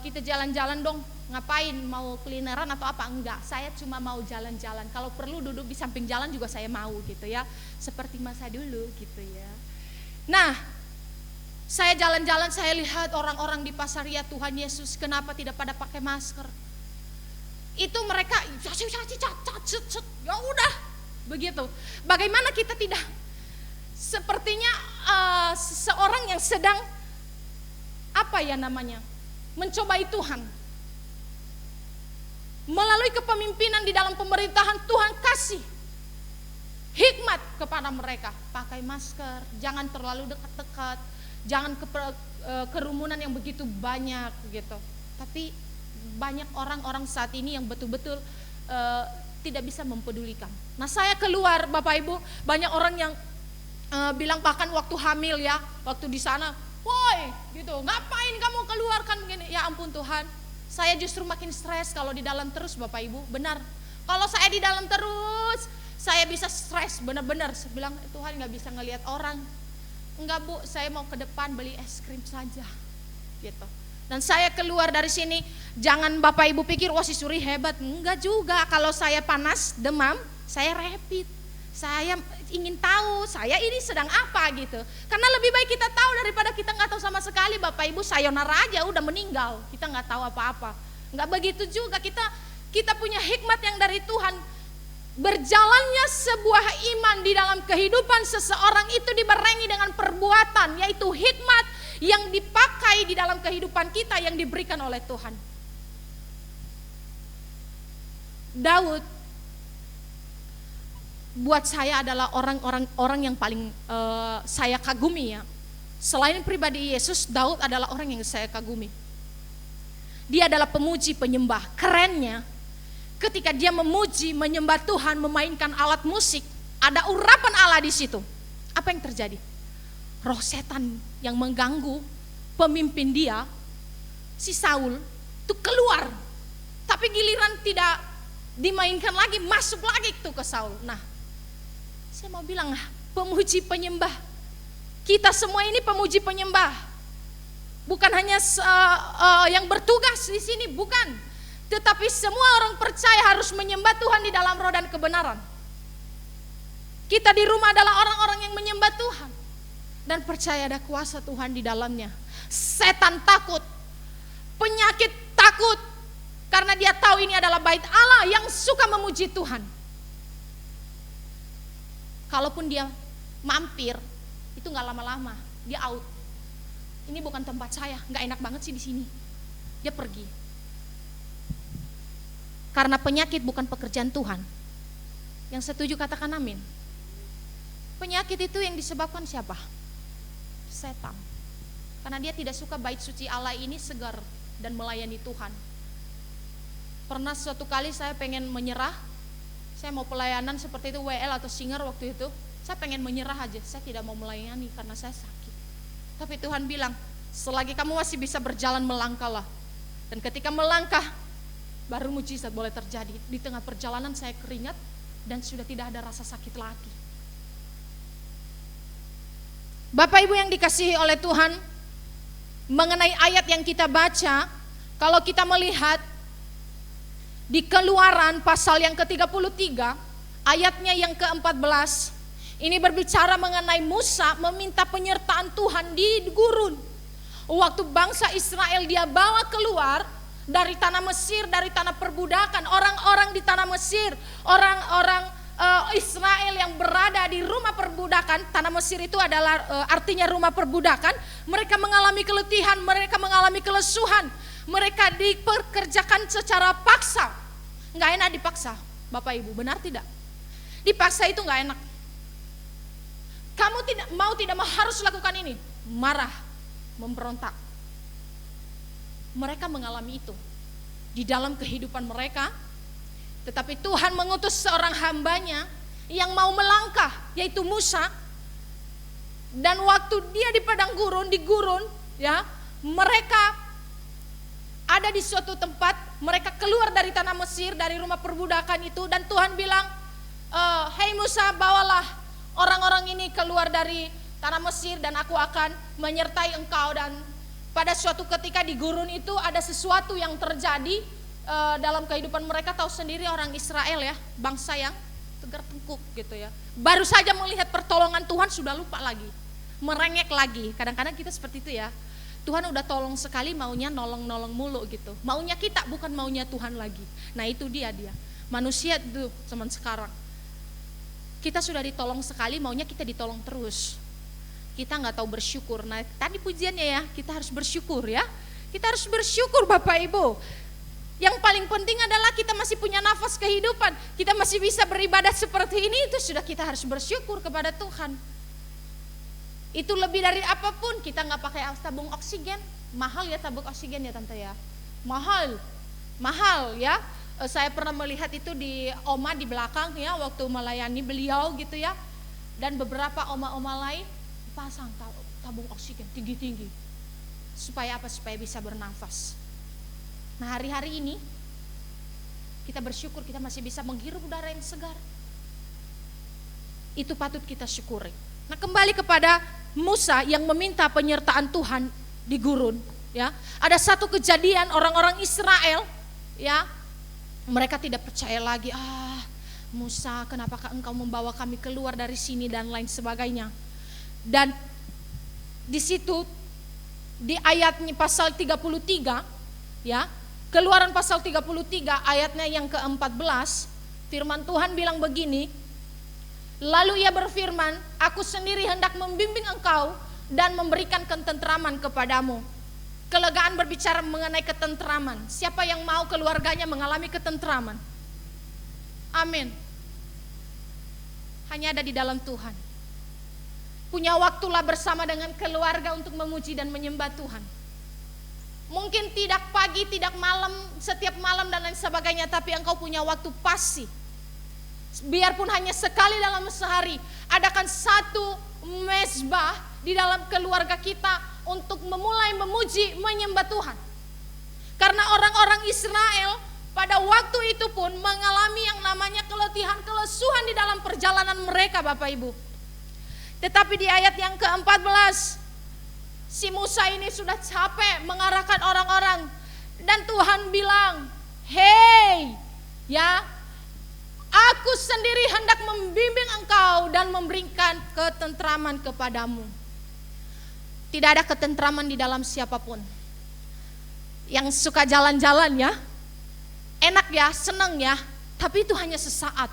kita jalan-jalan dong, ngapain, mau kulineran atau apa? Enggak, saya cuma mau jalan-jalan, kalau perlu duduk di samping jalan juga saya mau gitu ya, seperti masa dulu gitu ya. Nah, saya jalan-jalan, saya lihat orang-orang di pasar, ya Tuhan Yesus, kenapa tidak pada pakai masker? Itu mereka, ya udah, begitu. Bagaimana kita tidak, sepertinya seseorang yang sedang, apa ya namanya, mencobai Tuhan. Melalui kepemimpinan di dalam pemerintahan, Tuhan kasih hikmat kepada mereka. Pakai masker, jangan terlalu dekat-dekat, jangan kerumunan yang begitu banyak gitu. Tapi banyak orang-orang saat ini yang betul-betul tidak bisa mempedulikan. Nah, saya keluar, Bapak Ibu, banyak orang yang bilang bahkan waktu hamil ya, waktu di sana, woi gitu, ngapain kamu keluar kan begini. Ya ampun Tuhan, saya justru makin stres kalau di dalam terus, Bapak Ibu. Benar, kalau saya di dalam terus saya bisa stres benar-benar. Saya bilang, Tuhan gak bisa ngelihat orang. Enggak Bu, saya mau ke depan beli es krim saja gitu. Dan saya keluar dari sini, jangan Bapak Ibu pikir wah si Suri hebat. Enggak juga, kalau saya panas, demam, saya rapid. Saya ingin tahu saya ini sedang apa gitu. Karena lebih baik kita tahu daripada kita gak tahu sama sekali, Bapak Ibu. Sayonara aja udah meninggal, kita gak tahu apa-apa. Gak begitu juga, kita kita punya hikmat yang dari Tuhan. Berjalannya sebuah iman di dalam kehidupan seseorang itu dibarengi dengan perbuatan, yaitu hikmat yang dipakai di dalam kehidupan kita yang diberikan oleh Tuhan. Daud buat saya adalah orang yang paling saya kagumi ya. Selain pribadi Yesus, Daud adalah orang yang saya kagumi. Dia adalah pemuji penyembah. Kerennya, ketika dia memuji, menyembah Tuhan, memainkan alat musik, ada urapan Allah di situ. Apa yang terjadi? Roh setan yang mengganggu pemimpin dia, si Saul, itu keluar. Tapi giliran tidak dimainkan lagi, masuk lagi itu ke Saul. Nah, saya mau bilang, pemuji penyembah. Kita semua ini pemuji penyembah. Bukan hanya yang bertugas di sini, bukan. Tetapi semua orang percaya harus menyembah Tuhan di dalam roh dan kebenaran. Kita di rumah adalah orang-orang yang menyembah Tuhan dan percaya ada kuasa Tuhan di dalamnya. Setan takut, penyakit takut, karena dia tahu ini adalah bait Allah yang suka memuji Tuhan. Kalaupun dia mampir, itu nggak lama-lama, dia out. Ini bukan tempat saya, nggak enak banget sih di sini. Dia pergi. Karena penyakit bukan pekerjaan Tuhan. Yang setuju katakan amin. Penyakit itu yang disebabkan siapa? Setan. Karena dia tidak suka bait suci Allah ini segar dan melayani Tuhan. Pernah suatu kali saya pengen menyerah. Saya mau pelayanan seperti itu, WL atau singer waktu itu. Saya pengen menyerah aja, saya tidak mau melayani karena saya sakit. Tapi Tuhan bilang, selagi kamu masih bisa berjalan, melangkahlah. Dan ketika melangkah, baru mujizat boleh terjadi. Di tengah perjalanan saya keringat dan sudah tidak ada rasa sakit lagi. Bapak Ibu yang dikasihi oleh Tuhan, mengenai ayat yang kita baca, kalau kita melihat di Keluaran pasal yang ke-33, ayatnya yang ke-14, ini berbicara mengenai Musa meminta penyertaan Tuhan di gurun. Waktu bangsa Israel dia bawa keluar dari tanah Mesir, dari tanah perbudakan, orang-orang di tanah Mesir, orang-orang Israel yang berada di rumah perbudakan. Tanah Mesir itu adalah artinya rumah perbudakan. Mereka mengalami keletihan, mereka mengalami kelesuhan, mereka dipekerjakan secara paksa. Nggak enak dipaksa, Bapak Ibu, benar tidak? Dipaksa itu nggak enak. Kamu tidak mau harus lakukan ini, marah, memberontak. Mereka mengalami itu di dalam kehidupan mereka. Tetapi Tuhan mengutus seorang hambanya yang mau melangkah, yaitu Musa. Dan waktu dia di padang gurun, ya, mereka ada di suatu tempat, mereka keluar dari tanah Mesir, dari rumah perbudakan itu, dan Tuhan bilang, "Hei Musa, bawalah orang-orang ini keluar dari tanah Mesir dan aku akan menyertai engkau." Dan pada suatu ketika di gurun itu ada sesuatu yang terjadi dalam kehidupan mereka. Tahu sendiri orang Israel ya, bangsa yang tegar tengkuk gitu ya. Baru saja melihat pertolongan Tuhan sudah lupa lagi, merengek lagi. Kadang-kadang kita seperti itu ya. Tuhan udah tolong sekali, maunya nolong-nolong mulu gitu. Maunya kita, bukan maunya Tuhan lagi. Nah itu dia. Manusia itu zaman sekarang. Kita sudah ditolong sekali, maunya kita ditolong terus. Kita nggak tahu bersyukur. Nah tadi pujiannya ya, kita harus bersyukur ya. Kita harus bersyukur Bapak Ibu. Yang paling penting adalah kita masih punya nafas kehidupan. Kita masih bisa beribadah seperti ini, itu sudah kita harus bersyukur kepada Tuhan. Itu lebih dari apapun. Kita nggak pakai tabung oksigen. Mahal ya tabung oksigen ya Tante ya. Mahal ya. Saya pernah melihat itu di oma di belakang ya, waktu melayani beliau gitu ya. Dan beberapa oma-oma lain pasang tabung oksigen tinggi-tinggi. Supaya apa? Supaya bisa bernafas. Nah hari-hari ini kita bersyukur kita masih bisa menghirup udara yang segar. Itu patut kita syukuri. Nah kembali kepada Musa yang meminta penyertaan Tuhan di gurun ya. Ada satu kejadian orang-orang Israel ya, mereka tidak percaya lagi. Musa, kenapakah engkau membawa kami keluar dari sini dan lain sebagainya. Dan di situ di ayatnya pasal 33 ya, Keluaran pasal 33 ayatnya yang ke-14, firman Tuhan bilang begini, lalu ia berfirman, aku sendiri hendak membimbing engkau dan memberikan ketentraman kepadamu. Kelegaan berbicara mengenai ketentraman. Siapa yang mau keluarganya mengalami ketentraman? Amin. Hanya ada di dalam Tuhan. Punya waktulah bersama dengan keluarga untuk memuji dan menyembah Tuhan. Mungkin tidak pagi, tidak malam, setiap malam dan lain sebagainya, tapi engkau punya waktu pasti. Biarpun hanya sekali dalam sehari, adakan satu mezbah di dalam keluarga kita untuk memulai memuji, menyembah Tuhan. Karena orang-orang Israel pada waktu itu pun mengalami yang namanya keletihan, kelesuan di dalam perjalanan mereka, Bapak Ibu. Tetapi di ayat yang ke-14, si Musa ini sudah capek mengarahkan orang-orang, dan Tuhan bilang, hei, ya, aku sendiri hendak membimbing engkau dan memberikan ketentraman kepadamu. Tidak ada ketentraman di dalam siapapun. Yang suka jalan-jalan ya, enak ya, senang ya, tapi itu hanya sesaat.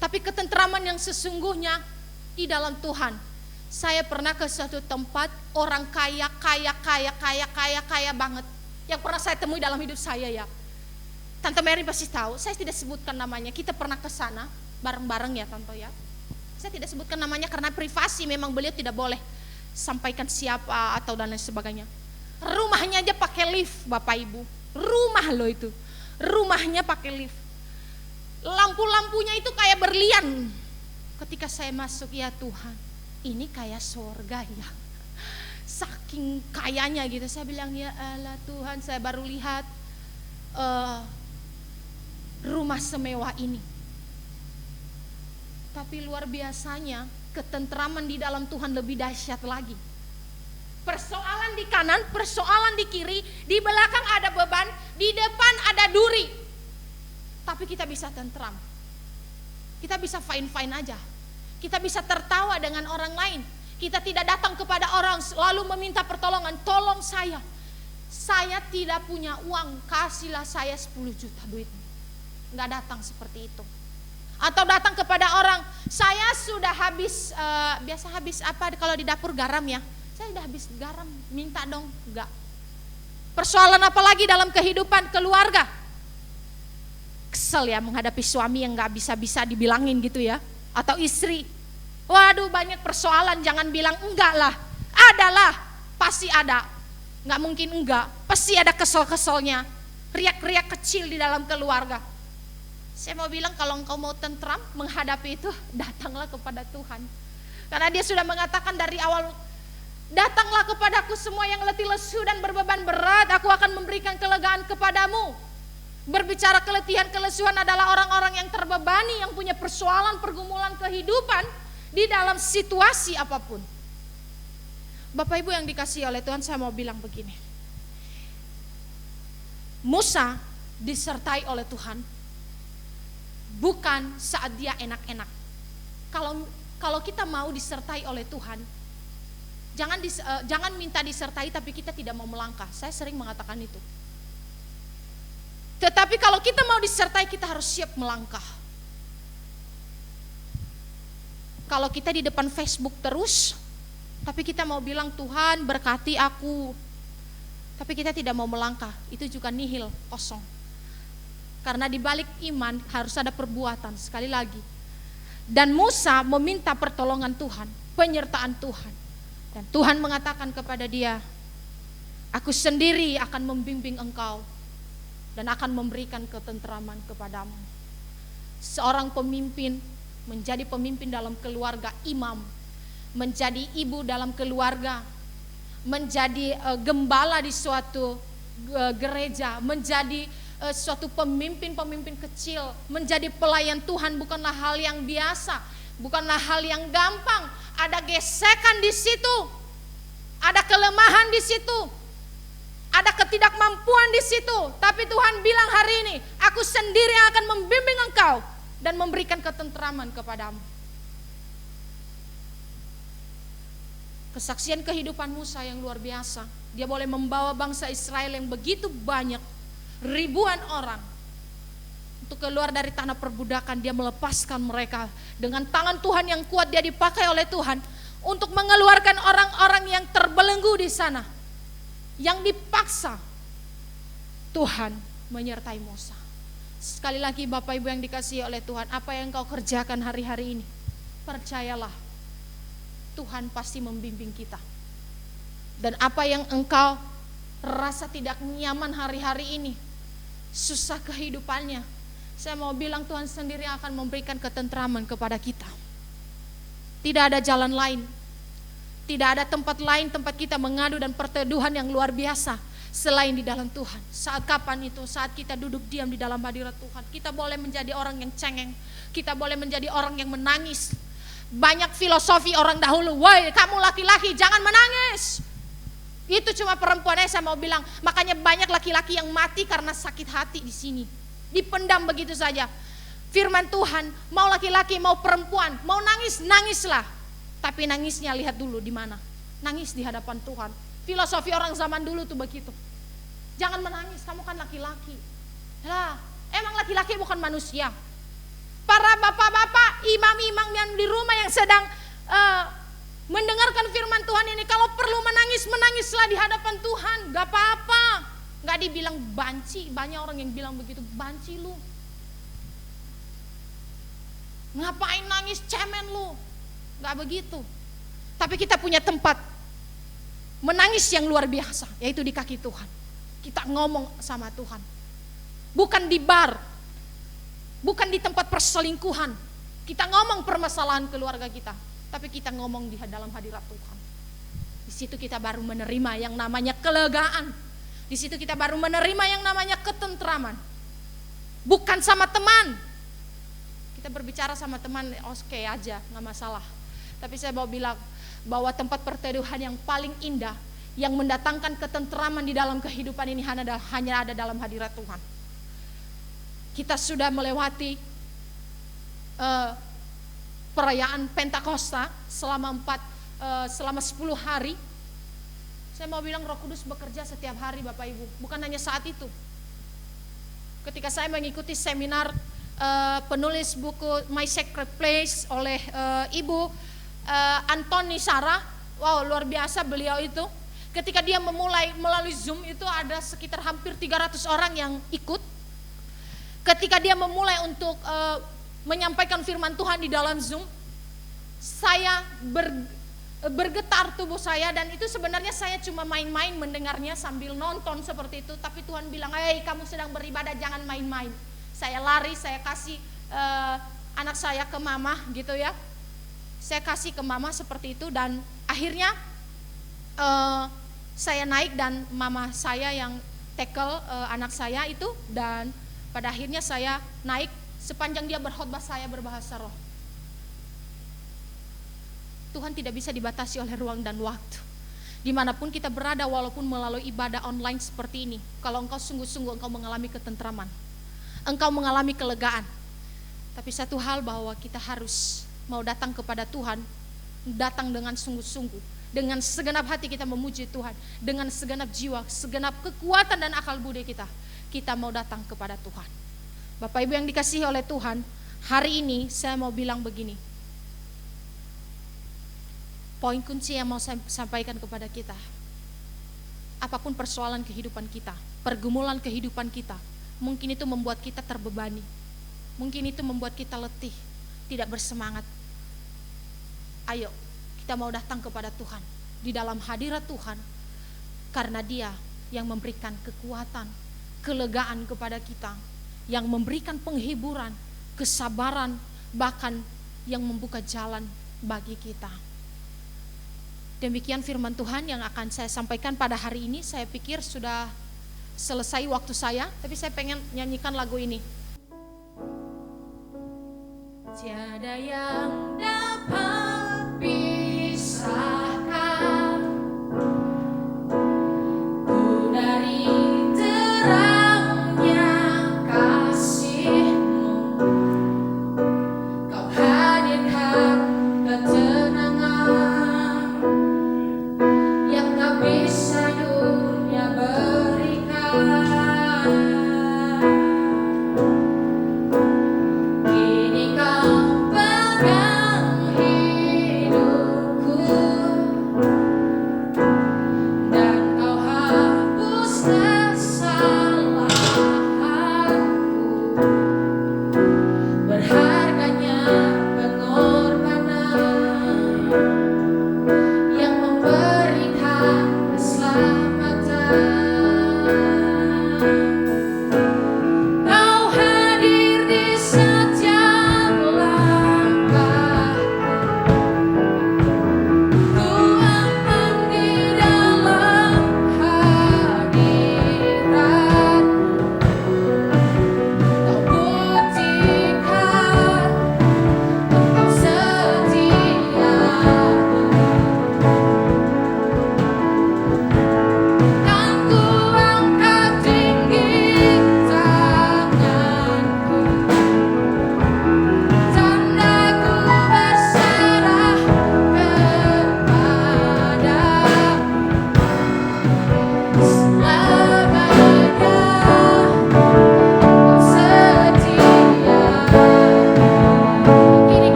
Tapi ketentraman yang sesungguhnya di dalam Tuhan. Saya pernah ke suatu tempat, orang kaya banget. Yang pernah saya temui dalam hidup saya ya. Tante Mary pasti tahu, saya tidak sebutkan namanya. Kita pernah ke sana bareng-bareng ya Tante ya. Saya tidak sebutkan namanya karena privasi, memang beliau tidak boleh sampaikan siapa atau dan lain sebagainya. Rumahnya aja pakai lift, Bapak Ibu. Rumah loh itu. Rumahnya pakai lift. Lampu-lampunya itu kayak berlian. Ketika saya masuk, ya Tuhan, ini kayak surga ya. Saking kayanya gitu, saya bilang ya Allah Tuhan, saya baru lihat rumah semewah ini. Tapi luar biasanya ketentraman di dalam Tuhan lebih dahsyat lagi. Persoalan di kanan, persoalan di kiri, di belakang ada beban, di depan ada duri. Tapi kita bisa tentram. Kita bisa fine-fine aja. Kita bisa tertawa dengan orang lain. Kita tidak datang kepada orang lalu meminta pertolongan, tolong saya tidak punya uang, kasihlah saya 10 juta duit. Enggak datang seperti itu. Atau datang kepada orang, saya sudah habis, biasa habis apa kalau di dapur garam ya, saya sudah habis garam, minta dong. Enggak. Persoalan apa lagi dalam kehidupan keluarga? Kesel ya menghadapi suami yang enggak bisa-bisa dibilangin gitu ya. Atau istri, waduh banyak persoalan, jangan bilang enggak lah. Adalah, pasti ada. Enggak mungkin enggak, pasti ada kesel-keselnya. Riak-riak kecil di dalam keluarga. Saya mau bilang kalau engkau mau tentram menghadapi itu, datanglah kepada Tuhan. Karena dia sudah mengatakan dari awal, datanglah kepadaku semua yang letih lesu dan berbeban berat, aku akan memberikan kelegaan kepadamu. Berbicara keletihan, kelesuan adalah orang-orang yang terbebani, yang punya persoalan, pergumulan kehidupan di dalam situasi apapun. Bapak Ibu yang dikasihi oleh Tuhan, saya mau bilang begini. Musa disertai oleh Tuhan bukan saat dia enak-enak. Kalau kita mau disertai oleh Tuhan, jangan minta disertai tapi kita tidak mau melangkah. Saya sering mengatakan itu. Tetapi kalau kita mau disertai, kita harus siap melangkah. Kalau kita di depan Facebook terus, tapi kita mau bilang Tuhan berkati aku, tapi kita tidak mau melangkah, itu juga nihil, kosong. Karena di balik iman harus ada perbuatan, sekali lagi. Dan Musa meminta pertolongan Tuhan, penyertaan Tuhan. Dan Tuhan mengatakan kepada dia, aku sendiri akan membimbing engkau dan akan memberikan ketentraman kepadamu. Seorang pemimpin menjadi pemimpin dalam keluarga, imam, menjadi ibu dalam keluarga, menjadi gembala di suatu gereja, menjadi suatu pemimpin kecil, menjadi pelayan Tuhan bukanlah hal yang biasa, bukanlah hal yang gampang. Ada gesekan di situ, ada kelemahan di situ, ada ketidakmampuan di situ. Tapi Tuhan bilang hari ini, aku sendiri yang akan membimbing engkau dan memberikan ketentraman kepadamu. Kesaksian kehidupan Musa yang luar biasa. Dia boleh membawa bangsa Israel yang begitu banyak ribuan orang untuk keluar dari tanah perbudakan. Dia melepaskan mereka dengan tangan Tuhan yang kuat. Dia dipakai oleh Tuhan untuk mengeluarkan orang-orang yang terbelenggu di sana, yang dipaksa. Tuhan menyertai Musa. Sekali lagi Bapak Ibu yang dikasihi oleh Tuhan, apa yang kau kerjakan hari-hari ini, percayalah Tuhan pasti membimbing kita. Dan apa yang engkau rasa tidak nyaman hari-hari ini, susah kehidupannya, saya mau bilang Tuhan sendiri akan memberikan ketentraman kepada kita. Tidak ada jalan lain, tidak ada tempat lain tempat kita mengadu dan perteduhan yang luar biasa selain di dalam Tuhan. Saat kapan itu? Saat kita duduk diam di dalam hadirat Tuhan. Kita boleh menjadi orang yang cengeng, kita boleh menjadi orang yang menangis. Banyak filosofi orang dahulu, woi kamu laki-laki jangan menangis. Itu cuma perempuannya, saya mau bilang. Makanya banyak laki-laki yang mati karena sakit hati di sini. Dipendam begitu saja. Firman Tuhan, mau laki-laki mau perempuan, mau nangis, nangislah. Tapi nangisnya lihat dulu di mana. Nangis di hadapan Tuhan. Filosofi orang zaman dulu tuh begitu. Jangan menangis, kamu kan laki-laki. Lah, emang laki-laki bukan manusia. Para bapak-bapak, imam-imam yang di rumah yang sedang mendengarkan firman Tuhan ini, kalau perlu menangis, menangislah di hadapan Tuhan, gak apa-apa. Gak dibilang banci, banyak orang yang bilang begitu, banci lu. Ngapain nangis, cemen lu. Gak begitu. Tapi kita punya tempat menangis yang luar biasa, yaitu di kaki Tuhan. Kita ngomong sama Tuhan. Bukan di bar, bukan di tempat perselingkuhan. Kita ngomong permasalahan keluarga kita, tapi kita ngomong di dalam hadirat Tuhan. Di situ kita baru menerima yang namanya kelegaan. Di situ kita baru menerima yang namanya ketentraman. Bukan sama teman. Kita berbicara sama teman, oke aja, nggak masalah. Tapi saya mau bilang bahwa tempat perteduhan yang paling indah, yang mendatangkan ketentraman di dalam kehidupan ini hanya ada dalam hadirat Tuhan. Kita sudah melewati perayaan Pentakosta selama 10 hari. Saya mau bilang Roh Kudus bekerja setiap hari Bapak Ibu, bukan hanya saat itu. Ketika saya mengikuti seminar penulis buku My Sacred Place oleh Ibu Antoni Sarah, wow luar biasa beliau itu. Ketika dia memulai melalui Zoom itu ada sekitar hampir 300 orang yang ikut. Ketika dia memulai untuk menyampaikan firman Tuhan di dalam Zoom, saya bergetar tubuh saya, dan itu sebenarnya saya cuma main-main mendengarnya sambil nonton seperti itu. Tapi Tuhan bilang, hei kamu sedang beribadah, jangan main-main. Saya lari, saya kasih anak saya ke mama gitu ya. Saya kasih ke mama seperti itu, dan akhirnya saya naik dan mama saya yang tackle anak saya itu, dan pada akhirnya saya naik. Sepanjang dia berkhotbah saya berbahasa roh. Tuhan tidak bisa dibatasi oleh ruang dan waktu. Dimanapun kita berada, walaupun melalui ibadah online seperti ini, kalau engkau sungguh-sungguh engkau mengalami ketentraman, engkau mengalami kelegaan. Tapi satu hal bahwa kita harus mau datang kepada Tuhan, datang dengan sungguh-sungguh, dengan segenap hati kita memuji Tuhan, dengan segenap jiwa, segenap kekuatan dan akal budi kita mau datang kepada Tuhan. Bapak Ibu yang dikasihi oleh Tuhan, hari ini saya mau bilang begini. Poin kunci yang mau saya sampaikan kepada kita, apapun persoalan kehidupan kita, pergumulan kehidupan kita, mungkin itu membuat kita terbebani, mungkin itu membuat kita letih, tidak bersemangat. Ayo, kita mau datang kepada Tuhan, di dalam hadirat Tuhan, karena Dia yang memberikan kekuatan, kelegaan kepada kita, yang memberikan penghiburan, kesabaran, bahkan yang membuka jalan bagi kita. Demikian firman Tuhan yang akan saya sampaikan pada hari ini. Saya pikir sudah selesai waktu saya, tapi saya pengen nyanyikan lagu ini. Tiada yang dapat pisahkan ku dari terangnya kasih-Mu. Kau hadirkan ketenangan yang tak bisa dunia berikan.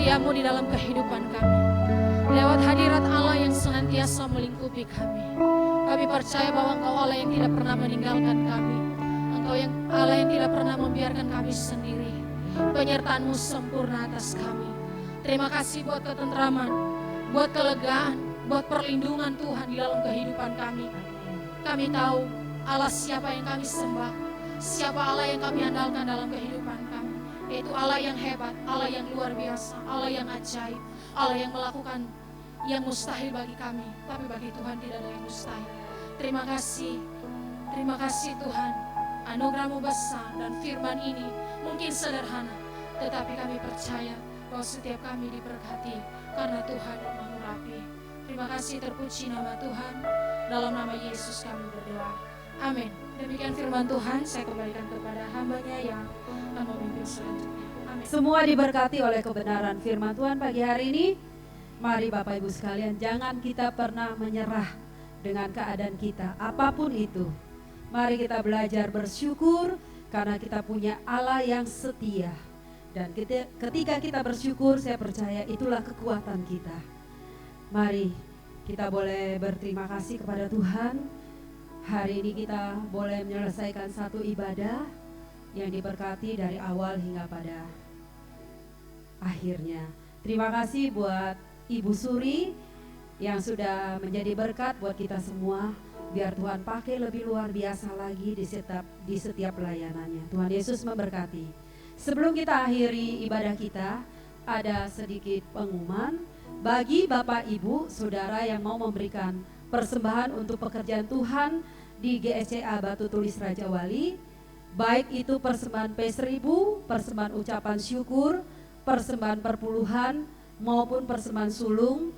setiamu di dalam kehidupan kami. Lewat hadirat Allah yang senantiasa melingkupi kami. Kami percaya bahwa Engkau Allah yang tidak pernah meninggalkan kami. Engkau yang Allah yang tidak pernah membiarkan kami sendiri. Penyertaan-Mu sempurna atas kami. Terima kasih buat ketentraman, buat kelegaan, buat perlindungan Tuhan di dalam kehidupan kami. Kami tahu Allah siapa yang kami sembah, siapa Allah yang kami andalkan dalam kehidupan kami. Yaitu Allah yang hebat, Allah yang luar biasa, Allah yang ajaib, Allah yang melakukan yang mustahil bagi kami, tapi bagi Tuhan tidak ada yang mustahil. Terima kasih Tuhan. Anugerah-Mu besar dan firman ini mungkin sederhana, tetapi kami percaya bahwa setiap kami diberkati karena Tuhan yang mengurapi. Terima kasih, terpuji nama Tuhan. Dalam nama Yesus kami berdoa. Amin. Demikian firman Tuhan, saya kembalikan kepada hamba-Nya yang akan memimpin selanjutnya. Amin. Semua diberkati oleh kebenaran firman Tuhan pagi hari ini. Mari Bapak Ibu sekalian, jangan kita pernah menyerah dengan keadaan kita, apapun itu. Mari kita belajar bersyukur karena kita punya Allah yang setia. Dan ketika kita bersyukur, saya percaya itulah kekuatan kita. Mari kita boleh berterima kasih kepada Tuhan. Hari ini kita boleh menyelesaikan satu ibadah yang diberkati dari awal hingga pada akhirnya. Terima kasih buat Ibu Suri yang sudah menjadi berkat buat kita semua. Biar Tuhan pakai lebih luar biasa lagi di setiap pelayanannya. Tuhan Yesus memberkati. Sebelum kita akhiri ibadah kita, ada sedikit pengumuman bagi Bapak Ibu Saudara yang mau memberikan persembahan untuk pekerjaan Tuhan di GSCA Batu Tulis Raja Wali, baik itu persembahan P1000, persembahan ucapan syukur, persembahan perpuluhan maupun persembahan sulung.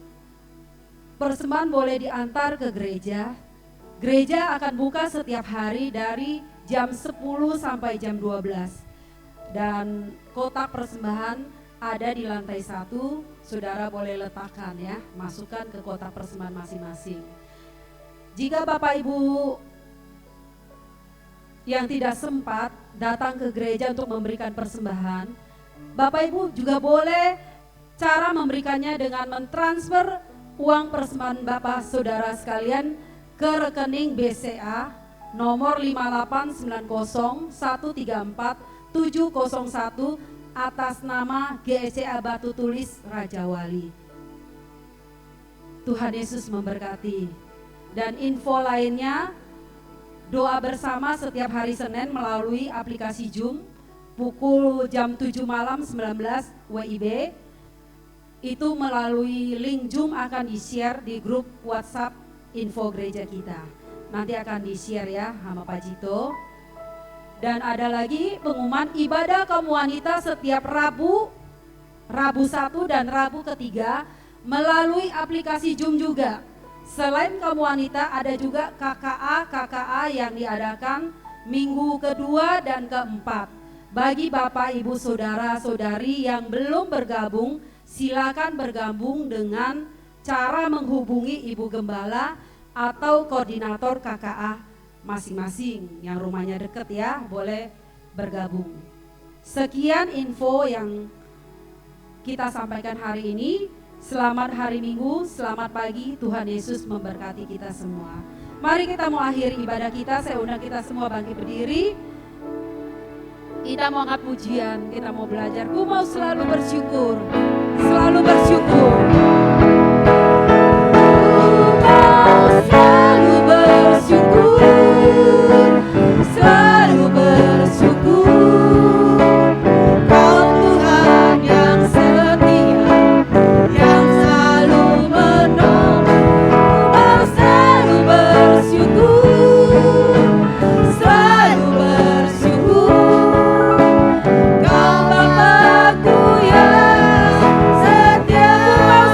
Persembahan boleh diantar ke gereja. Gereja akan buka setiap hari dari jam 10 sampai jam 12. Dan kotak persembahan ada di lantai 1, saudara boleh letakkan ya, masukkan ke kotak persembahan masing-masing. Jika Bapak Ibu yang tidak sempat datang ke gereja untuk memberikan persembahan, Bapak Ibu juga boleh cara memberikannya dengan mentransfer uang persembahan Bapak Saudara sekalian ke rekening BCA nomor 5890134 atas nama GSCA Batu Tulis Raja Wali. Tuhan Yesus memberkati. Dan info lainnya, doa bersama setiap hari Senin melalui aplikasi Zoom pukul jam 7 malam 19 WIB. Itu melalui link Zoom akan di-share di grup WhatsApp info gereja kita. Nanti akan di-share ya sama Pak Jito. Dan ada lagi pengumuman ibadah kaum wanita setiap Rabu 1 dan Rabu ketiga melalui aplikasi Zoom juga. Selain kaum wanita ada juga KKA yang diadakan minggu kedua dan keempat. Bagi Bapak Ibu Saudara-saudari yang belum bergabung, silakan bergabung dengan cara menghubungi Ibu Gembala atau koordinator KKA masing-masing yang rumahnya dekat ya, boleh bergabung. Sekian info yang kita sampaikan hari ini. Selamat hari Minggu, selamat pagi, Tuhan Yesus memberkati kita semua. Mari kita mau akhiri ibadah kita, saya undang kita semua bangkit berdiri. Kita mau angkat pujian, kita mau belajar. Ku mau selalu bersyukur, selalu bersyukur. Selalu bersyukur, selalu bersyukur. Kau Tuhan yang setia, yang selalu menolong. Kau selalu bersyukur, selalu bersyukur. Kau Bapakku yang setia. Kau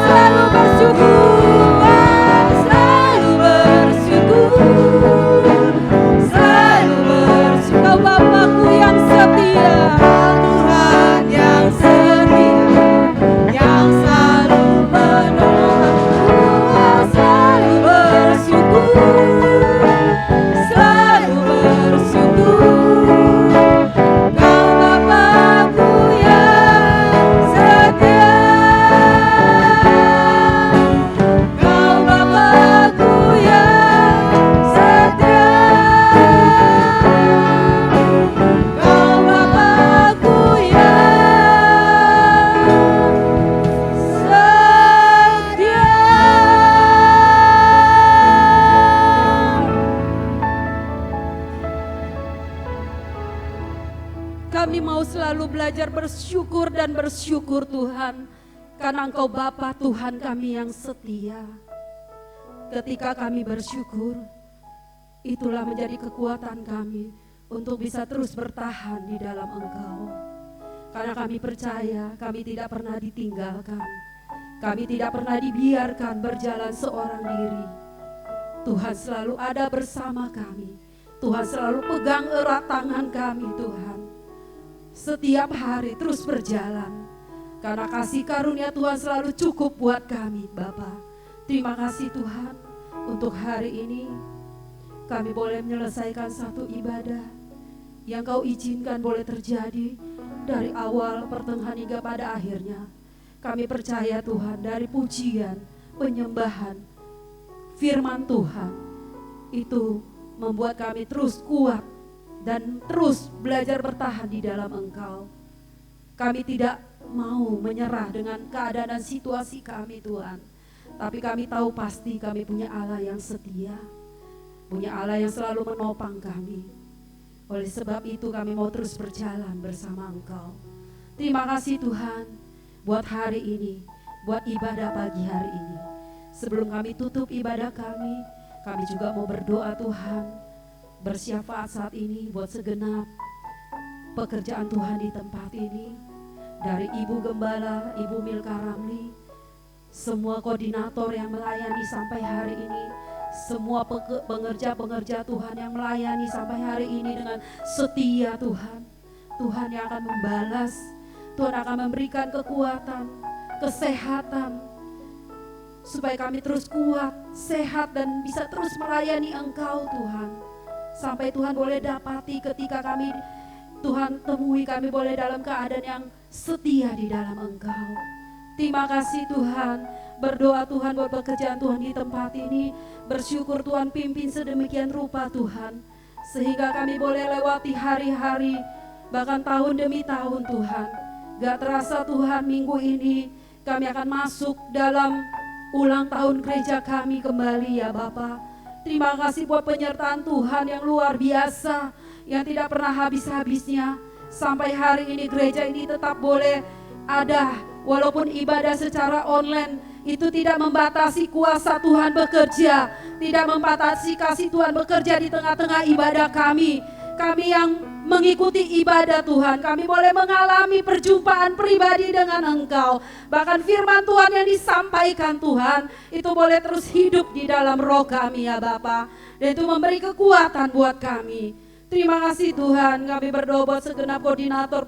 bersyukur dan bersyukur Tuhan, karena Engkau Bapa Tuhan kami yang setia. Ketika kami bersyukur, itulah menjadi kekuatan kami untuk bisa terus bertahan di dalam Engkau. Karena kami percaya kami tidak pernah ditinggalkan, kami tidak pernah dibiarkan berjalan seorang diri. Tuhan selalu ada bersama kami, Tuhan selalu pegang erat tangan kami Tuhan. Setiap hari terus berjalan, karena kasih karunia Tuhan selalu cukup buat kami Bapa. Terima kasih Tuhan, untuk hari ini kami boleh menyelesaikan satu ibadah yang Kau izinkan boleh terjadi dari awal, pertengahan hingga pada akhirnya. Kami percaya Tuhan, dari pujian, penyembahan, firman Tuhan itu membuat kami terus kuat dan terus belajar bertahan di dalam Engkau. Kami tidak mau menyerah dengan keadaan dan situasi kami Tuhan, tapi kami tahu pasti kami punya Allah yang setia, punya Allah yang selalu menopang kami. Oleh sebab itu kami mau terus berjalan bersama Engkau. Terima kasih Tuhan buat hari ini, buat ibadah pagi hari ini. Sebelum kami tutup ibadah kami juga mau berdoa Tuhan, bersyafaat saat ini buat segenap pekerjaan Tuhan di tempat ini. Dari Ibu Gembala, Ibu Milka Ramli, semua koordinator yang melayani sampai hari ini, semua pengerja-pengerja Tuhan yang melayani sampai hari ini dengan setia Tuhan. Tuhan yang akan membalas, Tuhan akan memberikan kekuatan, kesehatan, supaya kami terus kuat, sehat dan bisa terus melayani Engkau Tuhan. Sampai Tuhan boleh dapati ketika kami, Tuhan temui kami boleh dalam keadaan yang setia di dalam Engkau. Terima kasih Tuhan, berdoa Tuhan buat pekerjaan Tuhan di tempat ini. Bersyukur Tuhan pimpin sedemikian rupa Tuhan, sehingga kami boleh lewati hari-hari, bahkan tahun demi tahun Tuhan. Gak terasa Tuhan, minggu ini kami akan masuk dalam ulang tahun gereja kami kembali ya Bapa. Terima kasih buat penyertaan Tuhan yang luar biasa, yang tidak pernah habis-habisnya. Sampai hari ini gereja ini tetap boleh ada, walaupun ibadah secara online itu tidak membatasi kuasa Tuhan bekerja, tidak membatasi kasih Tuhan bekerja di tengah-tengah ibadah kami. Kami yang mengikuti ibadah Tuhan, kami boleh mengalami perjumpaan pribadi dengan Engkau. Bahkan firman Tuhan yang disampaikan Tuhan, itu boleh terus hidup di dalam roh kami ya Bapa. Dan itu memberi kekuatan buat kami. Terima kasih Tuhan, kami berdoa buat segenap koordinator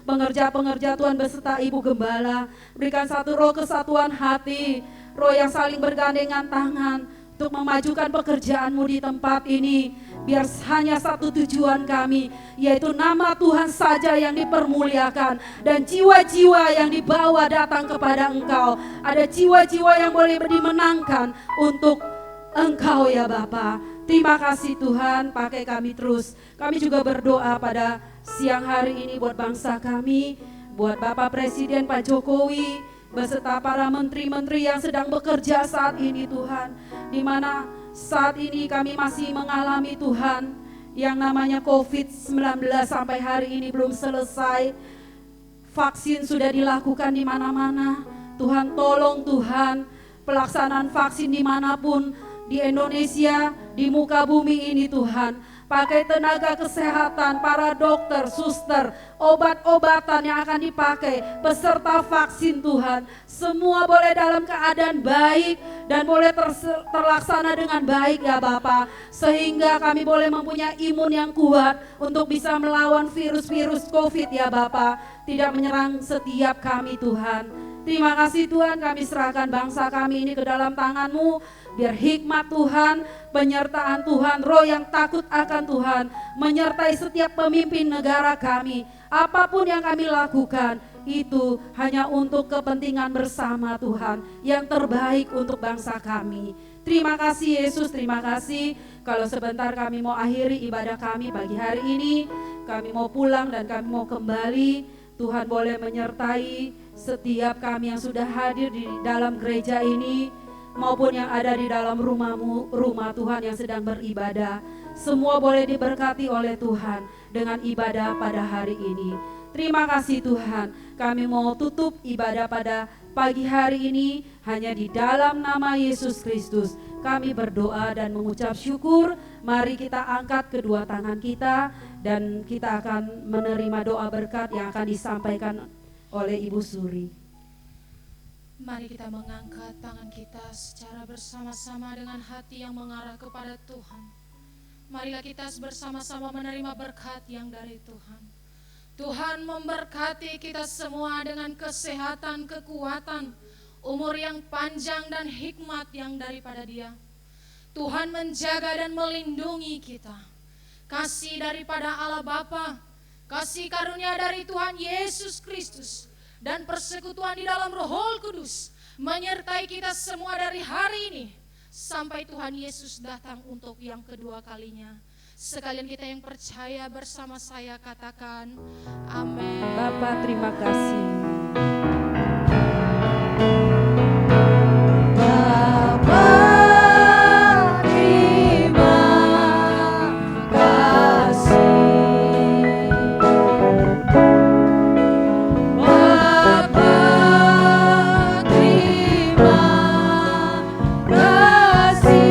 pengerja-pengerja Tuhan beserta Ibu Gembala. Berikan satu roh kesatuan hati, roh yang saling bergandengan tangan untuk memajukan pekerjaan-Mu di tempat ini. Biar hanya satu tujuan kami, yaitu nama Tuhan saja yang dipermuliakan dan jiwa-jiwa yang dibawa datang kepada Engkau. Ada jiwa-jiwa yang boleh dimenangkan untuk Engkau ya Bapa. Terima kasih Tuhan, pakai kami terus. Kami juga berdoa pada siang hari ini buat bangsa kami, buat Bapak Presiden Pak Jokowi, beserta para menteri-menteri yang sedang bekerja saat ini Tuhan. Di mana saat ini kami masih mengalami Tuhan yang namanya COVID-19 sampai hari ini belum selesai. Vaksin sudah dilakukan di mana-mana. Tuhan tolong Tuhan, pelaksanaan vaksin dimanapun di Indonesia, di muka bumi ini Tuhan. Pakai tenaga kesehatan, para dokter, suster, obat-obatan yang akan dipakai, beserta vaksin Tuhan. Semua boleh dalam keadaan baik dan boleh terlaksana dengan baik ya Bapa. Sehingga kami boleh mempunyai imun yang kuat untuk bisa melawan virus-virus COVID ya Bapa. Tidak menyerang setiap kami Tuhan. Terima kasih Tuhan, kami serahkan bangsa kami ini ke dalam tangan-Mu. Biar hikmat Tuhan, penyertaan Tuhan, roh yang takut akan Tuhan menyertai setiap pemimpin negara kami. Apapun yang kami lakukan, itu hanya untuk kepentingan bersama Tuhan, yang terbaik untuk bangsa kami. Terima kasih Yesus, terima kasih. Kalau sebentar kami mau akhiri ibadah kami pagi hari ini, kami mau pulang dan kami mau kembali. Tuhan boleh menyertai setiap kami yang sudah hadir di dalam gereja ini, maupun yang ada di dalam rumah Tuhan yang sedang beribadah. Semua boleh diberkati oleh Tuhan dengan ibadah pada hari ini. Terima kasih Tuhan, kami mau tutup ibadah pada pagi hari ini hanya di dalam nama Yesus Kristus. Kami berdoa dan mengucap syukur. Mari kita angkat kedua tangan kita dan kita akan menerima doa berkat yang akan disampaikan oleh Ibu Suri. Mari kita mengangkat tangan kita secara bersama-sama dengan hati yang mengarah kepada Tuhan. Marilah kita bersama-sama menerima berkat yang dari Tuhan. Tuhan memberkati kita semua dengan kesehatan, kekuatan, umur yang panjang dan hikmat yang daripada Dia. Tuhan menjaga dan melindungi kita. Kasih daripada Allah Bapa, kasih karunia dari Tuhan Yesus Kristus, dan persekutuan di dalam Roh Kudus menyertai kita semua dari hari ini sampai Tuhan Yesus datang untuk yang kedua kalinya. Sekalian kita yang percaya bersama saya katakan amin. Bapa, terima kasih. Bapa, terima kasih. Bapa, terima kasih.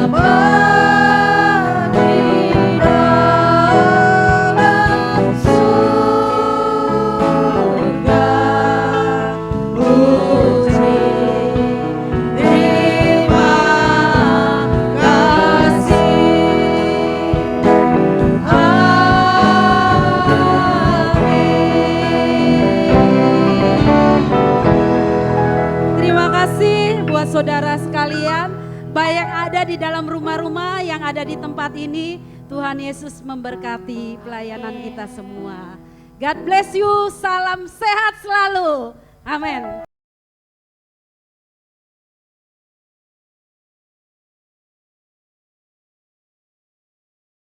Bapa di dalam surga, puji terima kasih. Terima kasih buat saudara sekalian, baik yang ada di dalam rumah-rumah, yang ada di tempat ini. Tuhan Yesus memberkati pelayanan kita semua. God bless you, salam sehat selalu. Amin.